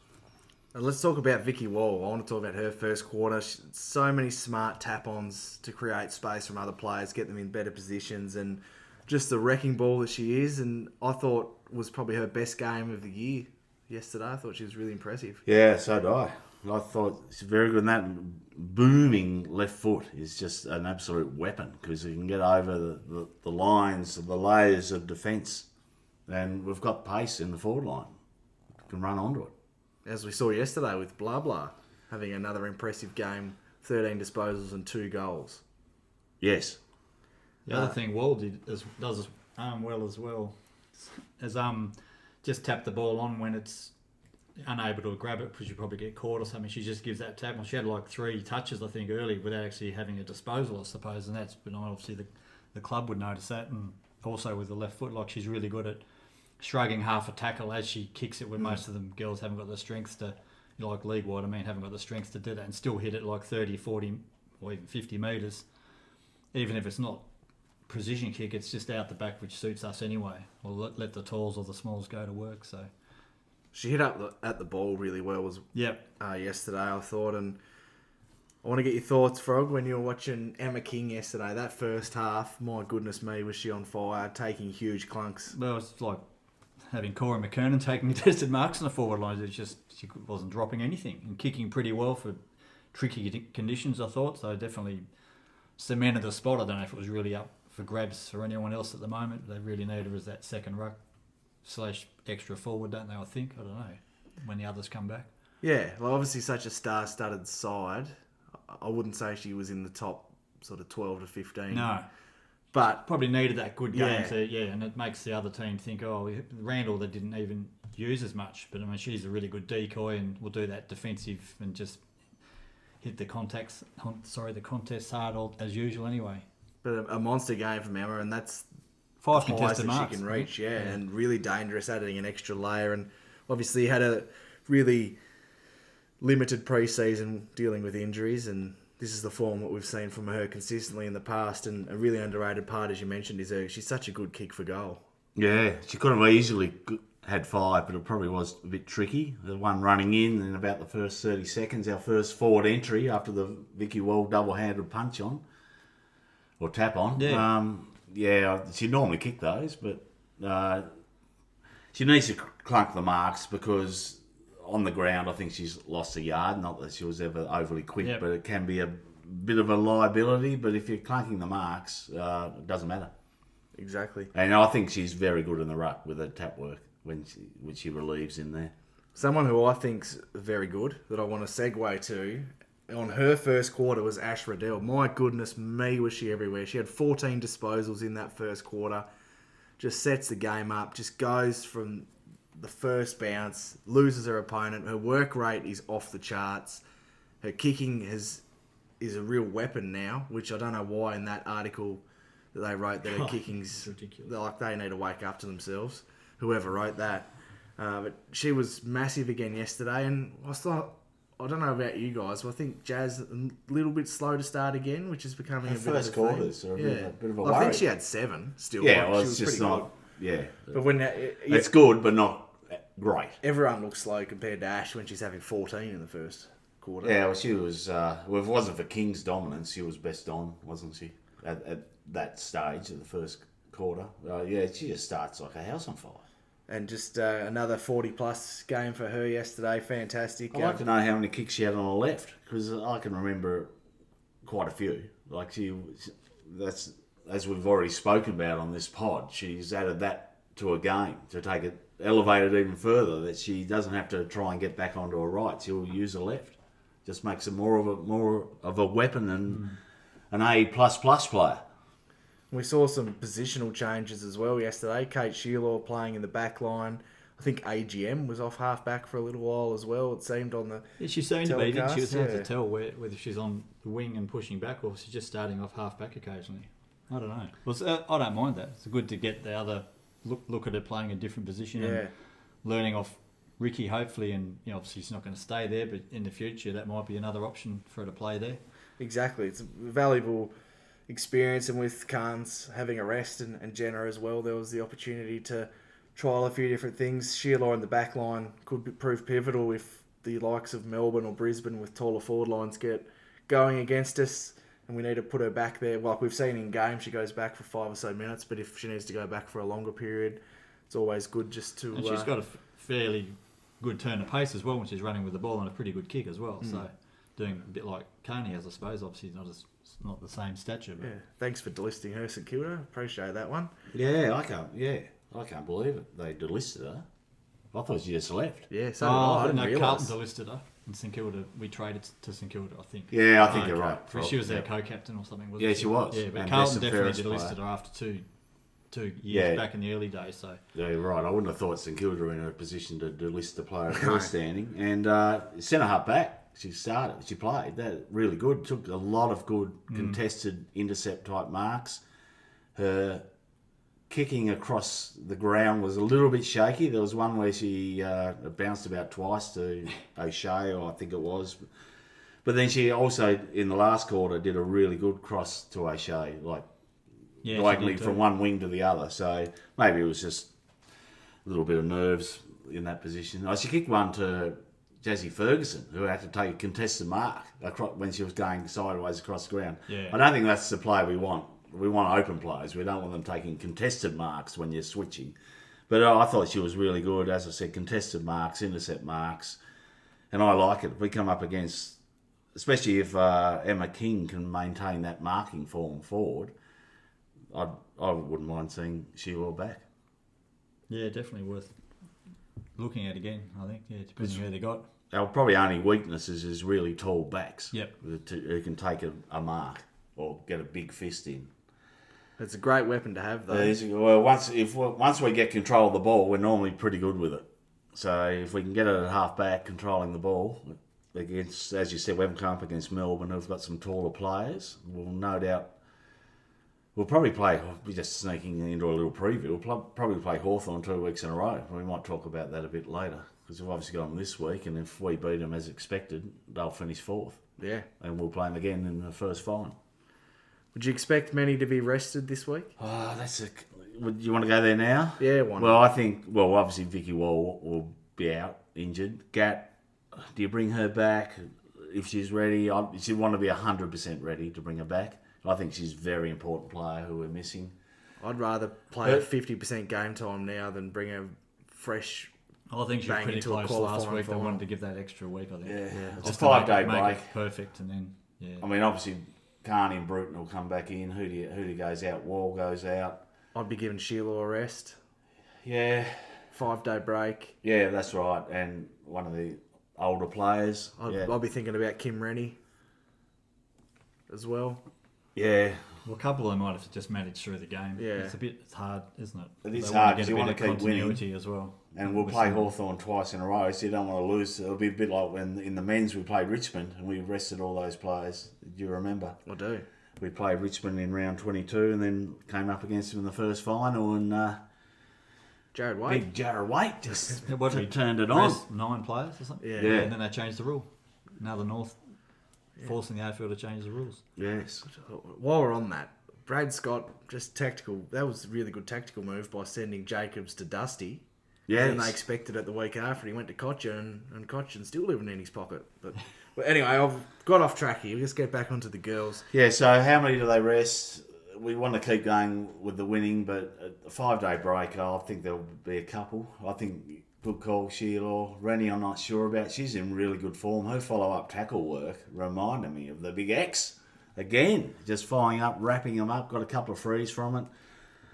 And let's talk about Vicky Wall. I want to talk about her first quarter. So many smart tap-ons to create space from other players, get them in better positions, and just the wrecking ball that she is. And I thought was probably her best game of the year yesterday. I thought she was really impressive. Yeah, so did I. I thought she's very good. And that booming left foot is just an absolute weapon because you can get over the lines, the layers of defence. And we've got pace in the forward line. You can run onto it. As we saw yesterday with Blah Blah having another impressive game, 13 disposals and 2 goals. Yes. The other thing Wall does well as well is just tap the ball on when it's unable to grab it because you probably get caught or something. She just gives that tap. Well, she had like 3 touches, I think, early without actually having a disposal, I suppose, and that's been obviously the club would notice that, and also with the left foot, like she's really good at shrugging half a tackle as she kicks it when most of them girls haven't got the strength to, like league-wide, haven't got the strength to do that and still hit it like 30, 40 or even 50 metres. Even if it's not precision kick, it's just out the back, which suits us anyway. We'll let the talls or the smalls go to work. So she hit up at the ball really well yesterday, I thought. And I want to get your thoughts, Frog, when you were watching Emma King yesterday. That first half, my goodness me, was she on fire, taking huge clunks. Well, it's like having Corey McKernan taking contested marks on the forward line. It's just she wasn't dropping anything and kicking pretty well for tricky conditions, I thought. So definitely cemented the spot. I don't know if it was really up for grabs for anyone else at the moment. They really need her as that second ruck / extra forward, don't they? I think. I don't know when the others come back. Yeah, well, obviously such a star-studded side. I wouldn't say she was in the top sort of 12 to 15. No. But probably needed that good game and it makes the other team think, Randall they didn't even use as much, but I mean she's a really good decoy and will do that defensive and just hit the contest hard as usual anyway. But a monster game from Emma, and that's 5 the highest contested that marks. She can reach, and really dangerous, adding an extra layer, and obviously had a really limited pre-season dealing with injuries, and this is the form that we've seen from her consistently in the past. And a really underrated part, as you mentioned, is she's such a good kick for goal. Yeah, she could have easily had 5, but it probably was a bit tricky. The one running in about the first 30 seconds, our first forward entry after the Vicky Wall double-handed punch on, or tap on. Yeah. She'd normally kick those, but she needs to clunk the marks because on the ground I think she's lost a yard. Not that she was ever overly quick, but it can be a bit of a liability. But if you're clunking the marks, it doesn't matter. Exactly. And I think she's very good in the ruck with her tap work when she relieves in there. Someone who I think's very good that I want to segue to on her first quarter was Ash Riddell. My goodness me, was she everywhere. She had 14 disposals in that first quarter. Just sets the game up. Just goes from the first bounce, loses her opponent. Her work rate is off the charts. Her kicking is a real weapon now, which I don't know why in that article that they wrote that her kicking's ridiculous. Like they need to wake up to themselves. Whoever wrote that. But she was massive again yesterday, and I don't know about you guys, but I think Jazz a little bit slow to start again, which is becoming Her a bit first of a theme. quarters are a bit of a I think worry. she had 7 still. Yeah, Like, well, she it's was just pretty not. Yeah, good. But when it's good, but not great. everyone looks slow compared to Ash when she's having 14 in the first quarter. Yeah, well, she was. Well, if it wasn't for King's dominance, she was best on, wasn't she? At that stage of the first quarter. She just starts like a house on fire. And just another 40-plus game for her yesterday. Fantastic. I'd like to know how many kicks she had on the left, because I can remember quite a few. Like that's as we've already spoken about on this pod. She's added that to a game to take it, elevate it even further. That she doesn't have to try and get back onto her right. She'll use her left. Just makes her more of a weapon and an A++ player. We saw some positional changes as well yesterday. Kate Sheila playing in the back line. I think AGM was off half-back for a little while as well, it seemed, on the Yeah, she seemed to be, didn't she? It was hard yeah. to tell whether she's on the wing and pushing back or if she's just starting off half-back occasionally. I don't know. Well, I don't mind that. It's good to get the other look at her playing a different position and learning off Ricky, hopefully, and obviously she's not going to stay there, but in the future that might be another option for her to play there. Exactly. It's a valuable experience, and with Kangas having a rest and Jenna as well, there was the opportunity to trial a few different things. Sheila in the back line could prove pivotal if the likes of Melbourne or Brisbane with taller forward lines get going against us, and we need to put her back there. Like we've seen in game, she goes back for 5 or so minutes, but if she needs to go back for a longer period, it's always good just to... And she's got a fairly good turn of pace as well when she's running with the ball, and a pretty good kick as well. So doing a bit like Coney has, I suppose. Obviously not the same stature. But. Yeah, thanks for delisting her, St Kilda. Appreciate that one. Yeah, I can't believe it. They delisted her. I thought she just left. Yeah, so I didn't realise. Carlton delisted her. And St Kilda, we traded to St Kilda, I think. Yeah, I think you're right. She was their co-captain or something, wasn't Yeah, she? she was. Yeah, but And Carlton best and definitely fairest delisted player. her after two years back in the early days. So Yeah, you're right. I wouldn't have thought St Kilda were in a position to delist the player at her standing. And centre half back, she played. That really good. Took a lot of good contested intercept type marks. Her kicking across the ground was a little bit shaky. There was one where she bounced about twice to O'Shea, or I think it was. But then she also, in the last quarter, did a really good cross to O'Shea, like diagonally from one wing to the other. So maybe it was just a little bit of nerves in that position. She kicked one to Jazzy Ferguson, who had to take a contested mark when she was going sideways across the ground. Yeah. I don't think that's the play we want. We want open players. We don't want them taking contested marks when you're switching. But I thought she was really good. As I said, contested marks, intercept marks. And I like it. If we come up against, especially if Emma King can maintain that marking form forward, I wouldn't mind seeing Sheila back. yeah, definitely worth looking at again, I think. Yeah, depending who they got. Our probably only weaknesses is really tall backs. Yep. Who can take a mark or get a big fist in. It's a great weapon to have, though. Well, once we get control of the ball, we're normally pretty good with it. So if we can get it at half back, controlling the ball against, as you said, we haven't come up against Melbourne, who've got some taller players. We'll no doubt. We'll probably play. We're just sneaking into a little preview. We'll probably play Hawthorn 2 weeks in a row. We might talk about that a bit later because we've obviously got them this week, and if we beat them as expected, they'll finish 4th. Yeah. And we'll play them again in the first final. Would you expect many to be rested this week? Would you want to go there now? Yeah, why not? Well, I think, obviously Vicky Wall will be out, injured. Gat, do you bring her back if she's ready? She'd want to be 100% ready to bring her back. I think she's a very important player who we're missing. I'd rather play at 50% game time now than bring a fresh... I think she was bang pretty into a close last qualifying week. They final. wanted to give that extra week, I think. Yeah. It's a Just to make 5-day it break. perfect, and then, I mean, obviously, Carney and Bruton will come back in. Who goes out? Wall goes out. I'd be giving Sheila a rest. Yeah. 5-day break. Yeah, that's right. And one of the older players. I'd be thinking about Kim Rennie as well. Yeah. Well, a couple of them might have just managed through the game. Yeah. It's hard, isn't it? It is They hard get because you a want bit to of keep winning. continuity as well. And we'll With play some- Hawthorn twice in a row, so you don't want to lose. It'll be a bit like when in the men's we played Richmond and we rested all those players. Do you remember? I do. We played Richmond in round 22 and then came up against them in the first final, and Jared White. big Jarrah Waite just What did he turned it on. 9 players or something? Yeah. Yeah. And then they changed the rule. Now the North forcing the AFL to change the rules. Yes. While we're on that, Brad Scott, just tactical. That was a really good tactical move by sending Jacobs to Dusty. Yes. And they expected it the week after. He went to Cochin, and Cochin's still living in his pocket. But anyway, I've got off track here. Let's get back onto the girls. Yeah, so how many do they rest? we want to keep going with the winning, but a 5-day break, I think there'll be a couple. I think good call, Sheila. Rennie, I'm not sure about. She's in really good form. Her follow-up tackle work reminded me of the Big X. Again, just following up, wrapping them up, got a couple of frees from it.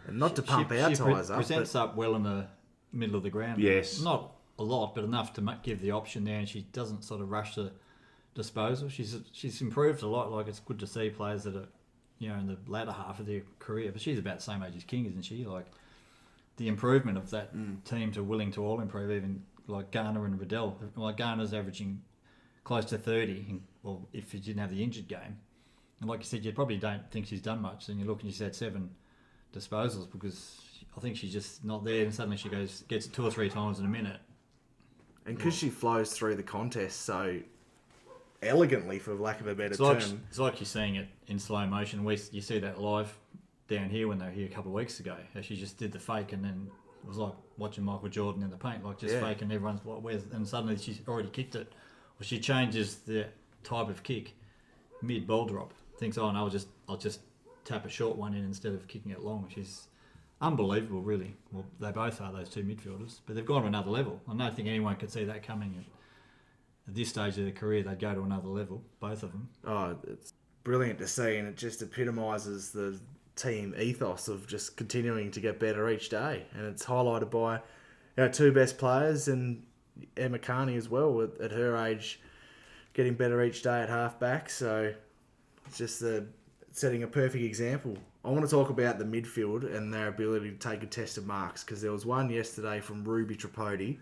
And not to pump our tyres up. Presents up well in the middle of the ground. Yes. Not a lot, but enough to give the option there, and she doesn't sort of rush the disposal. She's improved a lot. Like, it's good to see players that are, in the latter half of their career. But she's about the same age as King, isn't she? Like, the improvement of that team to willing to all improve, even like Garner and Riddell. Like, Garner's averaging close to 30, well, if you didn't have the injured game. And like you said, you probably don't think she's done much. Then you look and she's had 7 disposals, because I think she's just not there, and suddenly she gets it 2 or 3 times in a minute. And because she flows through the contest so elegantly, for lack of a better term. It's like you're seeing it in slow motion. You see that live down here when they were here a couple of weeks ago. How she just did the fake, and then it was like watching Michael Jordan in the paint, like just faking. Everyone's like, where's, and suddenly she's already kicked it. Or she changes the type of kick mid ball drop. Thinks, oh no, I'll just tap a short one in instead of kicking it long. She's unbelievable, really. Well, they both are, those two midfielders, but they've gone to another level. I don't think anyone could see that coming. At this stage of their career, they'd go to another level, both of them. Oh, it's brilliant to see, and it just epitomises the team ethos of just continuing to get better each day. And it's highlighted by our 2 best players, and Emma Carney as well, at her age, getting better each day at half-back. So it's just setting a perfect example. I want to talk about the midfield and their ability to take contested marks, because there was one yesterday from Ruby Tripodi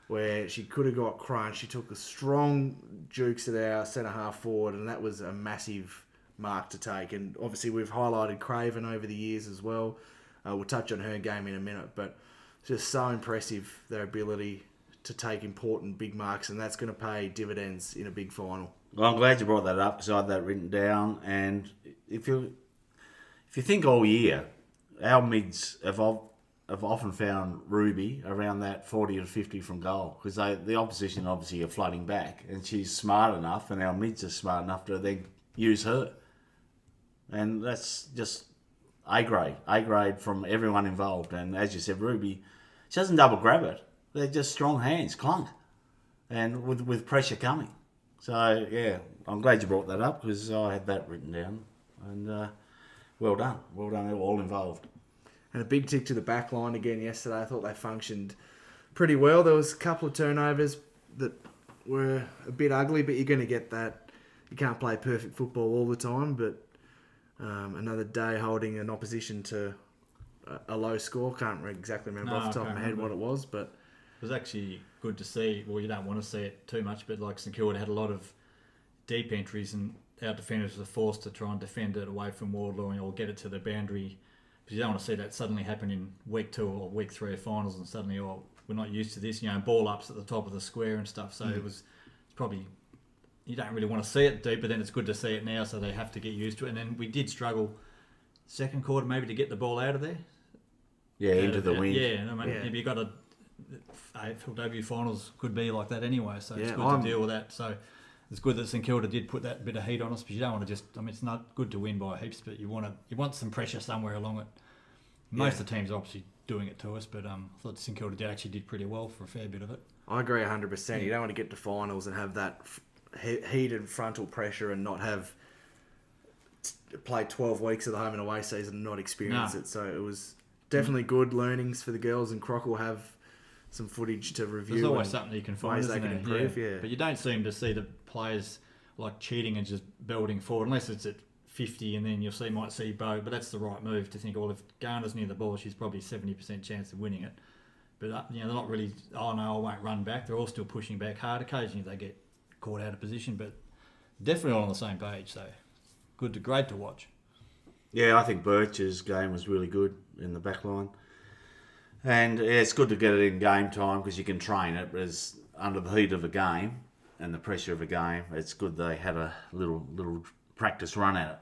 where she could have got crunched. She took a strong jukes at our centre-half forward, and that was a massive mark to take. And obviously we've highlighted Craven over the years as well. We'll touch on her game in a minute, but it's just so impressive, their ability to take important big marks, and that's going to pay dividends in a big final. Well, I'm glad you brought that up, because I had that written down. And if you think all year, our mids have often found Ruby around that 40 or 50 from goal, because the opposition obviously are flooding back, and she's smart enough, and our mids are smart enough to then use her. And that's just A grade from everyone involved. And as you said, Ruby, she doesn't double grab it. They're just strong hands, clunk, and with pressure coming. So, yeah, I'm glad you brought that up, because I had that written down. And well done, all involved. And a big tick to the back line again yesterday. I thought they functioned pretty well. There was a couple of turnovers that were a bit ugly, but you're going to get that. You can't play perfect football all the time, but another day holding an opposition to a low score. Can't exactly remember off the top of my head what it was, but it was actually good to see. Well, you don't want to see it too much, but like St Kilda had a lot of deep entries, and our defenders were forced to try and defend it away from Wardlaw or get it to the boundary. But you don't want to see that suddenly happen in week 2 or week 3 of finals, and suddenly, we're not used to this, ball ups at the top of the square and stuff. So it's probably, you don't really want to see it deep, but then it's good to see it now, so they have to get used to it. And then we did struggle second quarter maybe to get the ball out of there. Yeah, into the wind. Yeah, I mean, if you got AFLW finals could be like that anyway, so it's good to deal with that. So it's good that St Kilda did put that bit of heat on us, because you don't want to just, it's not good to win by heaps, but you want some pressure somewhere along it. Most of the teams are obviously doing it to us, but I thought St Kilda actually did pretty well for a fair bit of it. I agree 100%. You don't want to get to finals and have that heated frontal pressure and not have played 12 weeks of the home and away season and not experience it. So it was definitely good learnings for the girls, and Croc will have some footage to review. There's always something you can find, ways they can improve. Yeah. But you don't seem to see the players like cheating and just building forward, unless it's at 50, and then might see Bo. But that's the right move to think, if Garner's near the ball, she's probably 70% chance of winning it. But they're not really, oh no, I won't run back. They're all still pushing back hard. Occasionally they get caught out of position, but definitely all on the same page. So great to watch. Yeah, I think Birch's game was really good in the back line. And it's good to get it in game time, because you can train it. But it's under the heat of a game and the pressure of a game, it's good they had a little practice run at it.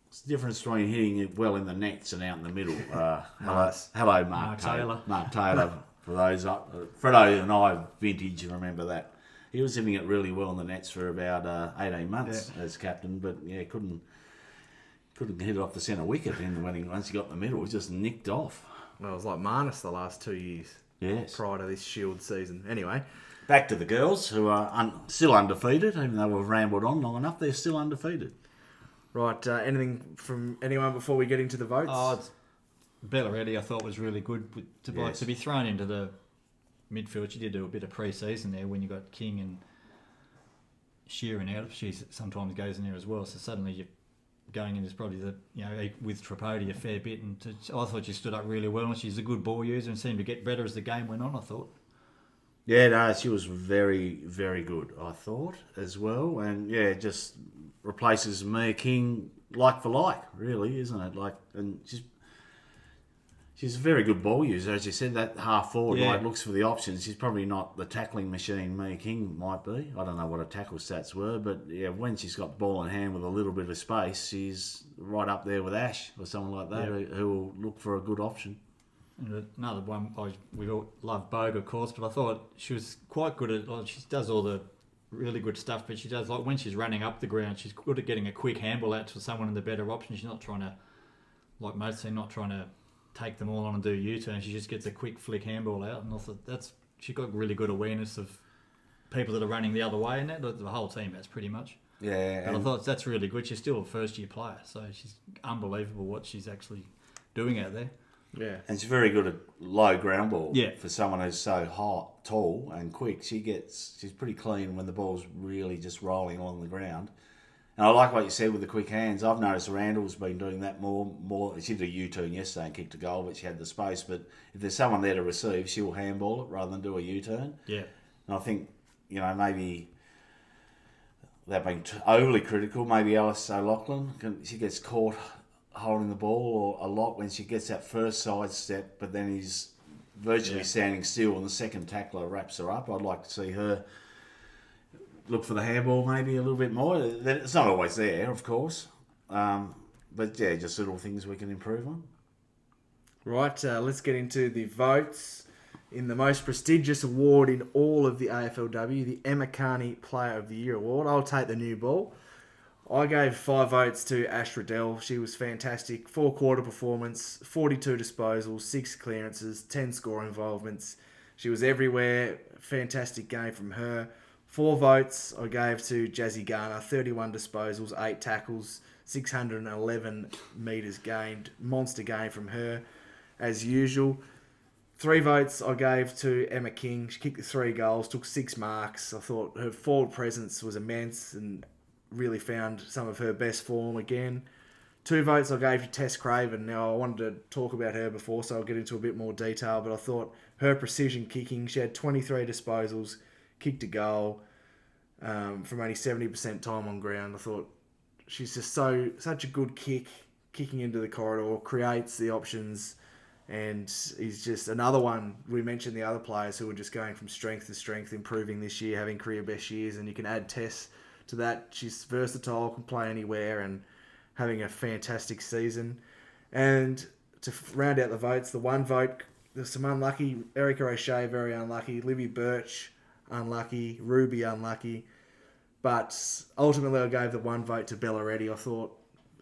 It's the difference between hitting it well in the nets and out in the middle. Hello, Mark Taylor. Mark Taylor, for those Fredo and I vintage, remember that. He was hitting it really well in the nets for about 18 months as captain, but couldn't Couldn't hit it off the centre wicket once he got in the middle. It was just nicked off. Well, it was like Marnus the last 2 years Yes. prior to this Shield season. Anyway, Back to the girls, who are still undefeated, even though we've rambled on long enough. They're still undefeated. right, anything from anyone before we get into the votes? Oh, Bellaretti I thought was really good to be thrown into the midfield. She did do a bit of pre-season there when you got King and Sheeran out. She sometimes goes in there as well. So suddenly you're going in as probably with Tripodi a fair bit. And I thought she stood up really well. And she's a good ball user and seemed to get better as the game went on, I thought. Yeah, no, she was very, very good, I thought, as well. And, yeah, just replaces Mia King like for like, really, isn't it? And she's a very good ball user. As you said, that half forward looks for the options. She's probably not the tackling machine Mia King might be. I don't know what her tackle stats were, but, yeah, when she's got the ball in hand with a little bit of space, she's right up there with Ash or someone like that who will look for a good option. And another one, we all love Bogue, of course, but I thought she was quite good at. She does all the really good stuff, but she does when she's running up the ground, she's good at getting a quick handball out to someone in the better option. She's not trying to, like most team, not trying to take them all on and do U-turn. She just gets a quick flick handball out, and I thought she got really good awareness of people that are running the other way, and the whole team has pretty much. Yeah, and I thought that's really good. She's still a first-year player, so she's unbelievable what she's actually doing out there. Yeah. And she's very good at low ground ball. Yeah. For someone who's so tall and quick, she's pretty clean when the ball's really just rolling along the ground. And I like what you said with the quick hands. I've noticed Randall's been doing that more. She did a U-turn yesterday and kicked a goal, but she had the space. But if there's someone there to receive, she'll handball it rather than do a U-turn. Yeah. And I think, maybe they've been overly critical. Maybe Alice O'Loughlin, she gets caught holding the ball or a lot when she gets that first side step, but then he's virtually standing still and the second tackler wraps her up. I'd like to see her look for the handball maybe a little bit more. It's not always there, of course, but yeah, just little things we can improve on. Right, let's get into the votes. In the most prestigious award in all of the AFLW, the Emma Carney Player of the Year Award, I'll take the new ball. I gave 5 votes to Ash Riddell. She was fantastic. 4-quarter performance, 42 disposals, 6 clearances, 10 score involvements. She was everywhere. Fantastic game from her. 4 votes I gave to Jazzy Garner. 31 disposals, 8 tackles, 611 metres gained. Monster game from her, as usual. 3 votes I gave to Emma King. She kicked 3 goals, took 6 marks. I thought her forward presence was immense and really found some of her best form again. 2 votes I gave to Tess Craven. Now, I wanted to talk about her before, so I'll get into a bit more detail, but I thought her precision kicking, she had 23 disposals, kicked a goal from only 70% time on ground. I thought she's just such a good kicking into the corridor, creates the options, and he's just another one. We mentioned the other players who are just going from strength to strength, improving this year, having career best years, and you can add Tess to that. She's versatile, can play anywhere, and having a fantastic season. And to round out the votes, the 1 vote, there's some unlucky. Erica O'Shea, very unlucky. Libby Birch, unlucky. Ruby, unlucky. But ultimately, I gave the 1 vote to Bellaretti. I thought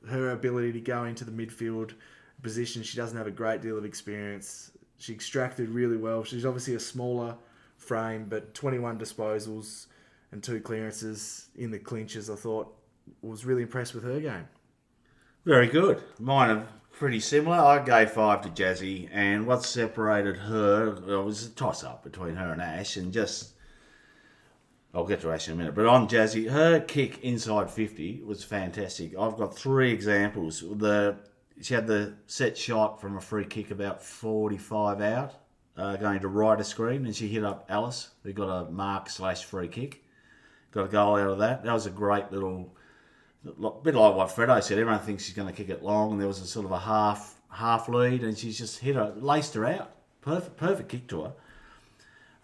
her ability to go into the midfield position, she doesn't have a great deal of experience. She extracted really well. She's obviously a smaller frame, but 21 disposals and 2 clearances in the clinches, I thought, was really impressed with her game. Very good. Mine are pretty similar. I gave 5 to Jazzy, and what separated her was a toss-up between her and Ash, and I'll get to Ash in a minute, but on Jazzy, her kick inside 50 was fantastic. I've got 3 examples. She had the set shot from a free kick about 45 out, going to right of screen, and she hit up Alice, who got a mark/free kick. Got a goal out of that. That was a great little, bit like what Fredo said. Everyone thinks she's going to kick it long, and there was a sort of a half lead, and she's just laced her out. Perfect kick to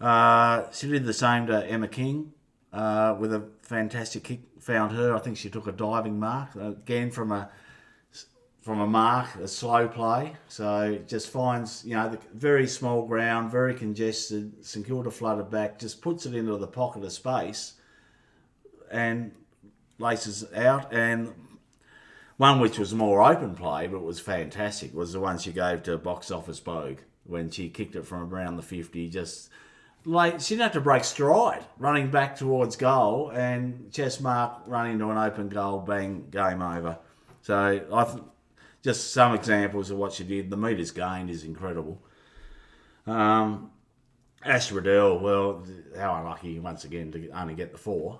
her. She did the same to Emma King with a fantastic kick. Found her. I think she took a diving mark again from a mark, a slow play. So just finds the very small ground, very congested. St Kilda flooded back, just puts it into the pocket of space and laces out. And One which was more open play, but was fantastic, was the one she gave to Box Office Bogue when she kicked it from around the 50. Just like she didn't have to break stride, running back towards goal, and chest mark running into an open goal, bang, game over. So just some examples of what she did. The metres gained is incredible. Ash Riddell, well, how unlucky once again to only get the 4.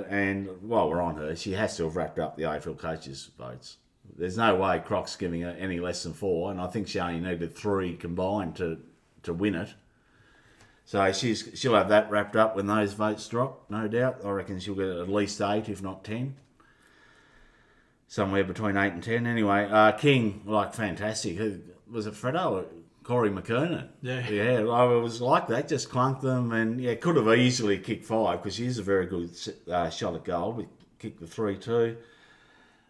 And while we're on her, she has to have wrapped up the AFL coaches' votes. There's no way Croc's giving her any less than 4, and I think she only needed 3 combined to win it. So she'll have that wrapped up when those votes drop, no doubt. I reckon she'll get at least 8, if not 10. Somewhere between 8 and 10. Anyway, King, fantastic. Who was it, Fredo or Corey McKernan? Yeah. Yeah, it was like that, just clunked them, and could have easily kicked 5 because she's a very good shot at goal. We kicked the 3-2.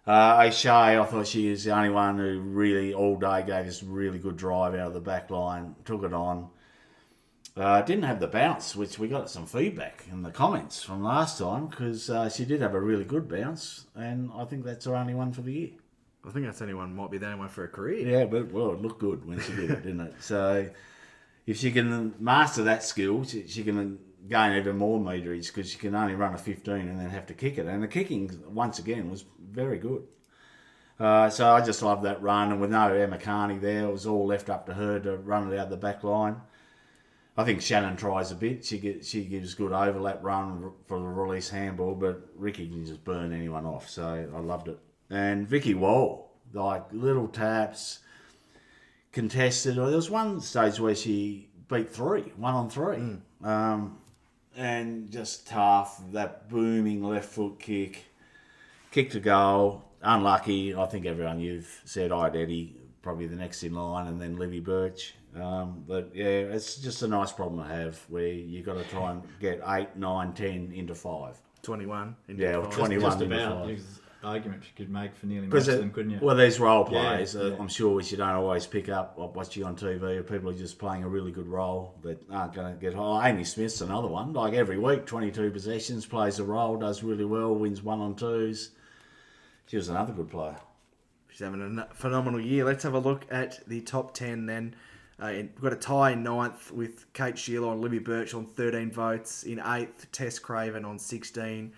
O'Shea, I thought she is the only one who really all day gave us a really good drive out of the back line, took it on. Didn't have the bounce, which we got some feedback in the comments from last time because she did have a really good bounce, and I think that's her only one for the year. I think that's might be the only one for her career. Yeah, but it looked good when she did it, didn't it? So if she can master that skill, she can gain even more meterage because she can only run a 15 and then have to kick it. And the kicking, once again, was very good. So I just love that run, and with no Emma Carney there, it was all left up to her to run it out the back line. I think Shannon tries a bit. She gives good overlap run for the release handball, but Ricky can just burn anyone off. So I loved it. And Vicky Wall, little taps, contested. There was one stage where she beat 3, 1 on 3. And just tough, that booming left foot kicked a goal. Unlucky. I think everyone you've said, Eddie, probably the next in line, and then Livy Birch. But yeah, it's just a nice problem to have where you got to try and get 8, 9, 10 into 5. 21. Or 21 Just into about 5. arguments you could make for nearly most of them, couldn't you? Well, there's role players. Yeah. I'm sure which you don't always pick up watching on TV. Or people are just playing a really good role that aren't going to get high. Amy Smith's another one. Like every week, 22 possessions, plays a role, does really well, wins 1 on 2s. She was another good player. She's having a phenomenal year. Let's have a look at the top 10 then. We've got a tie in 9th with Kate Sheila and Libby Birch on 13 votes. In 8th, Tess Craven on 16.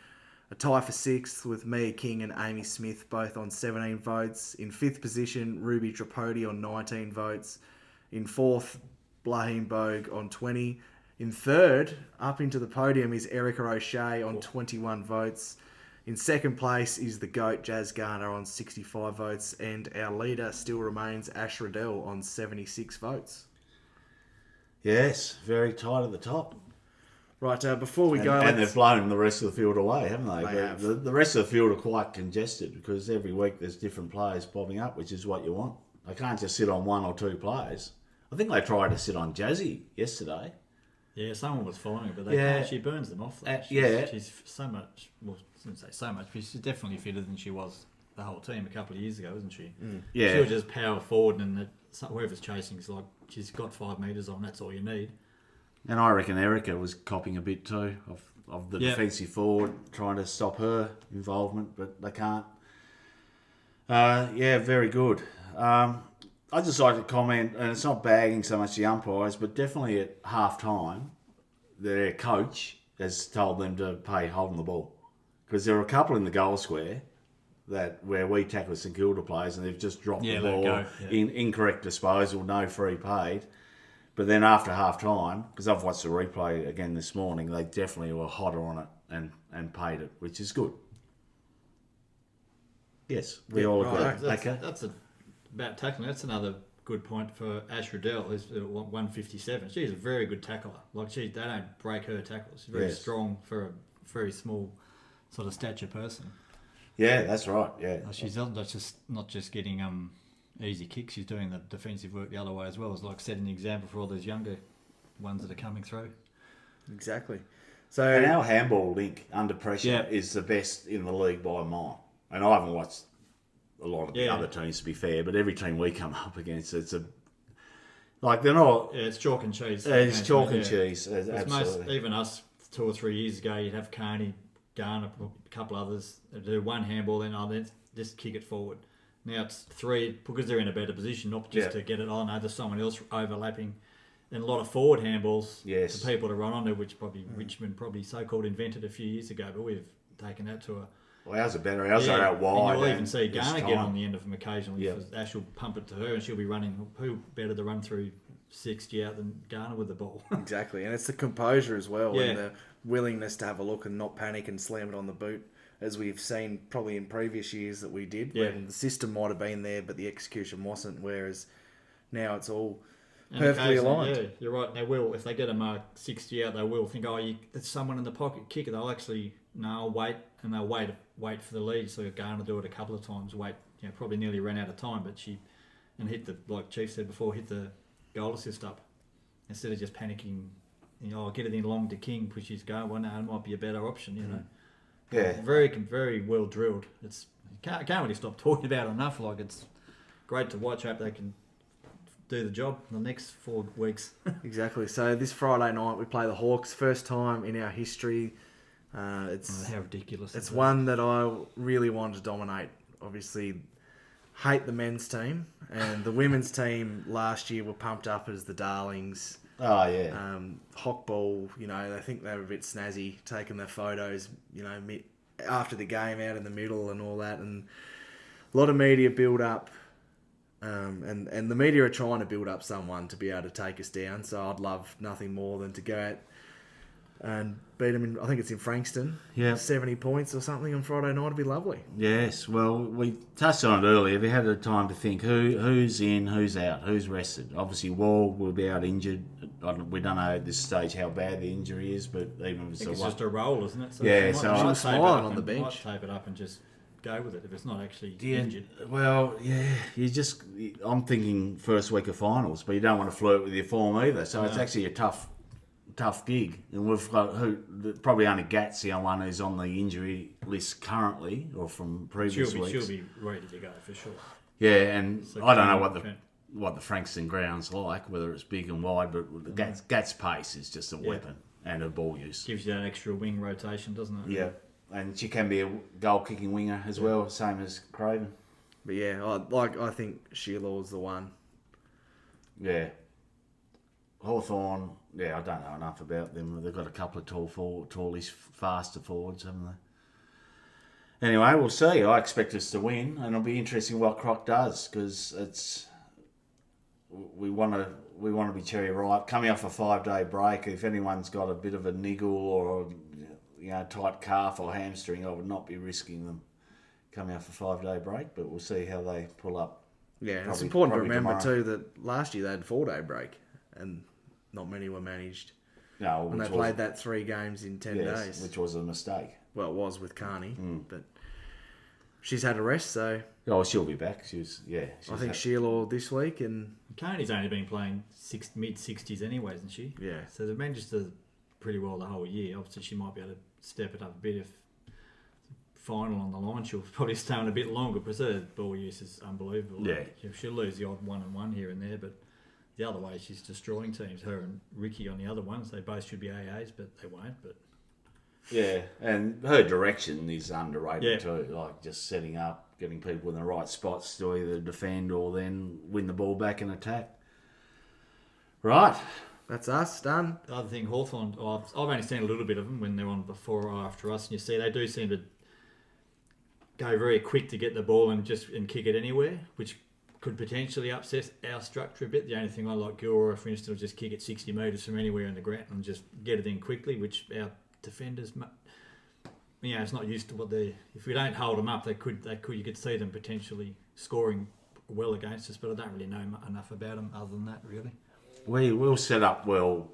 A tie for 6th with Mia King and Amy Smith, both on 17 votes. In 5th position, Ruby Tripodi on 19 votes. In 4th, Blaheem Bogue on 20. In 3rd, up into the podium, is Erica O'Shea on 21 votes. In 2nd place is the GOAT, Jazz Garner, on 65 votes. And our leader still remains Ash Riddell on 76 votes. Yes, very tight at the top. Right, before we go... And they've blown the rest of the field away, haven't they? They have. The rest of the field are quite congested because every week there's different players popping up, which is what you want. They can't just sit on 1 or 2 players. I think they tried to sit on Jazzy yesterday. Yeah, someone was following her, but they can't. She burns them off. She's so much. Well, I shouldn't say so much, but she's definitely fitter than she was the whole team a couple of years ago, isn't she? Yeah. She'll just power forward, and whoever's chasing is like she's got 5 metres on. That's all you need. And I reckon Erica was copping a bit too of the defensive forward, trying to stop her involvement, but they can't. Very good. I'd just like to comment, and it's not bagging so much the umpires, but definitely at half-time, their coach has told them to pay holding the ball. Because there were a couple in the goal square where we tackle St Kilda players and they've just dropped the ball, incorrect disposal, no free paid. But then after half-time, because I've watched the replay again this morning, they definitely were hotter on it and paid it, which is good. Yes, we all agree. That's about tackling. That's another good point for Ash Riddell. Is 157. She's a very good tackler. They don't break her tackles. She's very strong for a very small sort of stature person. Yeah, that's right. Yeah, she's not just getting easy kicks. She's doing the defensive work the other way as well. It's like setting the example for all those younger ones that are coming through. Exactly. And our handball link under pressure is the best in the league by a mile. And I haven't watched a lot of the other teams, to be fair, but every team we come up against, they're not... Yeah, it's chalk and cheese. It's chalk and cheese, absolutely. Even us 2 or 3 years ago, you'd have Carney, Garner, a couple others, do one handball, then just kick it forward. Now it's 3 because they're in a better position, not just to get it on. There's someone else overlapping, and a lot of forward handballs for people to run onto, which probably Richmond probably so-called invented a few years ago, but we've taken that to a. Well, ours are better. Ours are out wide. And you'll even see Garner get on the end of them occasionally. Ash will pump it to her, and she'll be running. Who better to run through 60 out than Garner with the ball? Exactly, and it's the composure as well, and the willingness to have a look and not panic and slam it on the boot, as we've seen probably in previous years that we did. Yeah. When the system might have been there, but the execution wasn't. Whereas now it's all And perfectly occasionally, aligned. Yeah, you're right. They will, if they get a mark 60 out, they will think, there's someone in the pocket, kick it. They'll actually, wait, and they'll wait for the lead. So Garner will do it a couple of times, probably nearly ran out of time, but and hit like Chief said before, hit the goal assist up. Instead of just panicking, I'll get it in long to King, push his goal. Well, no, it might be a better option, Yeah. Very, very well drilled. Can't really stop talking about it enough. Like, it's great to watch. Hope they can do the job in the next 4 weeks. Exactly. So this Friday night we play the Hawks. First time in our history. It's How ridiculous! It's one that I really want to dominate. Obviously, hate the men's team, and the women's team last year were pumped up as the darlings. Oh, yeah. Hockball, they think they were a bit snazzy, taking their photos, after the game out in the middle and all that, and a lot of media build up. And the media are trying to build up someone to be able to take us down. So I'd love nothing more than to go out and beat them I think it's in Frankston. 70 points or something on Friday night would be lovely. Yes, well, we touched on it earlier. We had a time to think who's in, who's out, who's rested. Obviously, Wall will be out injured. We don't know at this stage how bad the injury is, but even if it's just a roll, isn't it? So yeah, she so she was smiling on the bench. Might tape it up and just go with it if it's not actually injured. Well, I'm thinking first week of finals, but you don't want to flirt with your form either. So it's actually a tough gig. And we've got probably only Gat's the only one who's on the injury list currently, or from previous weeks. She'll be ready to go for sure. Yeah, and So I don't know what the Frankston ground's like, whether it's big and wide, but Gat's pace is just a weapon, and her ball use gives you that extra wing rotation, doesn't it? Yeah. And she can be a goal-kicking winger as well, same as Craven. But I think Sheilaw's the one. Yeah. Hawthorn, I don't know enough about them. They've got a couple of tallish, faster forwards, haven't they? Anyway, we'll see. I expect us to win, and it'll be interesting what Croc does, because we want to be cherry ripe. Coming off a 5-day break, if anyone's got a bit of a niggle or tight calf or hamstring, I would not be risking them coming off a 5-day break, but we'll see how they pull up. Yeah, and it's important to remember too that last year they had a 4-day break, and not many were managed. No, and they played that 3 games in 10 days, which was a mistake. Well, it was with Carney, but she's had a rest, so. Oh, she'll be back. I think Sheila this week, and Carney's only been playing mid-60s anyway, isn't she? Yeah. So they've managed to pretty well the whole year. Obviously, she might be able to step it up a bit if final on the line. She'll probably stay on a bit longer because her ball use is unbelievable. Yeah. She'll lose the odd 1-on-1 here and there, but the other way she's destroying teams. Her and Ricky on the other ones, they both should be AAs, but they won't. But yeah, and her direction is underrated too. Like just setting up, getting people in the right spots to either defend or then win the ball back and attack. Right. That's us, done. The other thing, Hawthorn, I've only seen a little bit of them when they're on before or after us, and you see they do seem to go very quick to get the ball and kick it anywhere, which could potentially upset our structure a bit. The only thing I like Gilroy, for instance, will just kick it 60 metres from anywhere in the ground and just get it in quickly, which our defenders, it's not used to what they. If we don't hold them up, they could. You could see them potentially scoring well against us, but I don't really know enough about them other than that, really. We will set up well,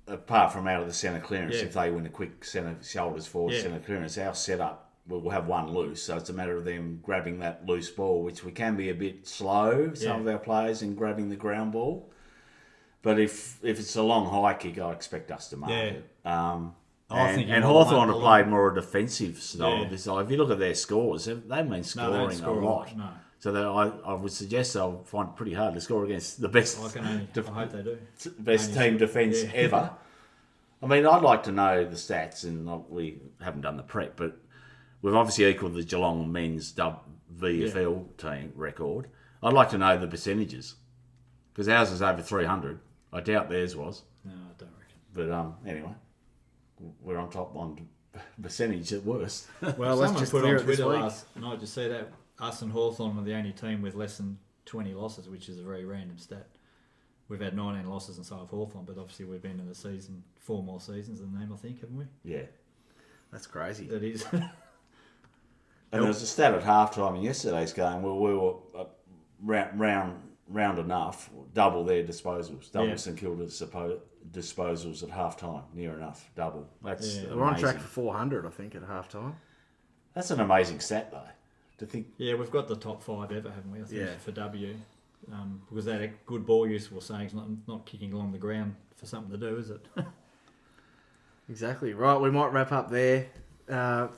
apart from out of the centre clearance. If they win a quick centre shoulders forward centre clearance, our setup we'll have one loose. So it's a matter of them grabbing that loose ball, which we can be a bit slow. Some of our players in grabbing the ground ball, but if it's a long high kick, I expect us to mark it. And Hawthorn have played more a defensive style. If you look at their scores, they've been scoring a lot. No. So I would suggest they'll find it pretty hard to score against the best. I hope they do. Best team defence ever. I mean, I'd like to know the stats, and we haven't done the prep, but we've obviously equalled the Geelong men's VFL team record. I'd like to know the percentages, because ours is over 300. I doubt theirs was. No, I don't reckon. But anyway, we're on top on percentage at worst. Well, let's just put clear on it this Twitter week. last night, just say that us and Hawthorn were the only team with less than 20 losses, which is a very random stat. We've had 19 losses and so have Hawthorn, but obviously we've been in the season 4 more seasons than them, I think, haven't we? Yeah. That's crazy. That is. And there was a stat at halftime in yesterday's game where we were round enough, double their disposals, double St Kilda's disposals at halftime, near enough, double. That's amazing. We're on track for 400, I think, at halftime. That's an amazing stat, though. To think. Yeah, we've got the top 5 ever, haven't we? I think Yeah. for W. Because that good ball use, we'll say, is not kicking along the ground for something to do, is it? Exactly. Right, we might wrap up there.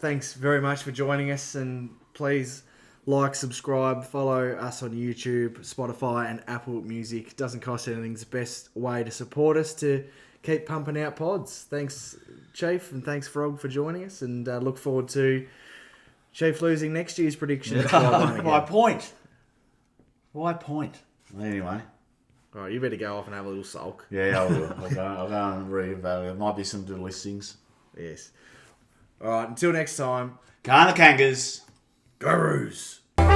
Thanks very much for joining us, and please like, subscribe, follow us on YouTube, Spotify and Apple Music. Doesn't cost anything. It's the best way to support us to keep pumping out pods. Thanks, Chief, and thanks, Frog, for joining us, and look forward to Chief losing next year's prediction. My point. Anyway. All right, you better go off and have a little sulk. Yeah, I will. I'll go and reevaluate. There might be some good listings. Yes. All right, until next time. Kangas. Gurus. So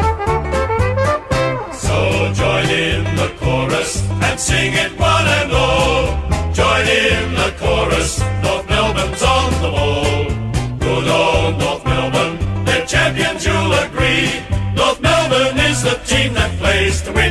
join in the chorus and sing it one and all. Join in the chorus, North Melbourne's on the ball. Good old North Melbourne, they're champions, you'll agree. North Melbourne is the team that plays to win.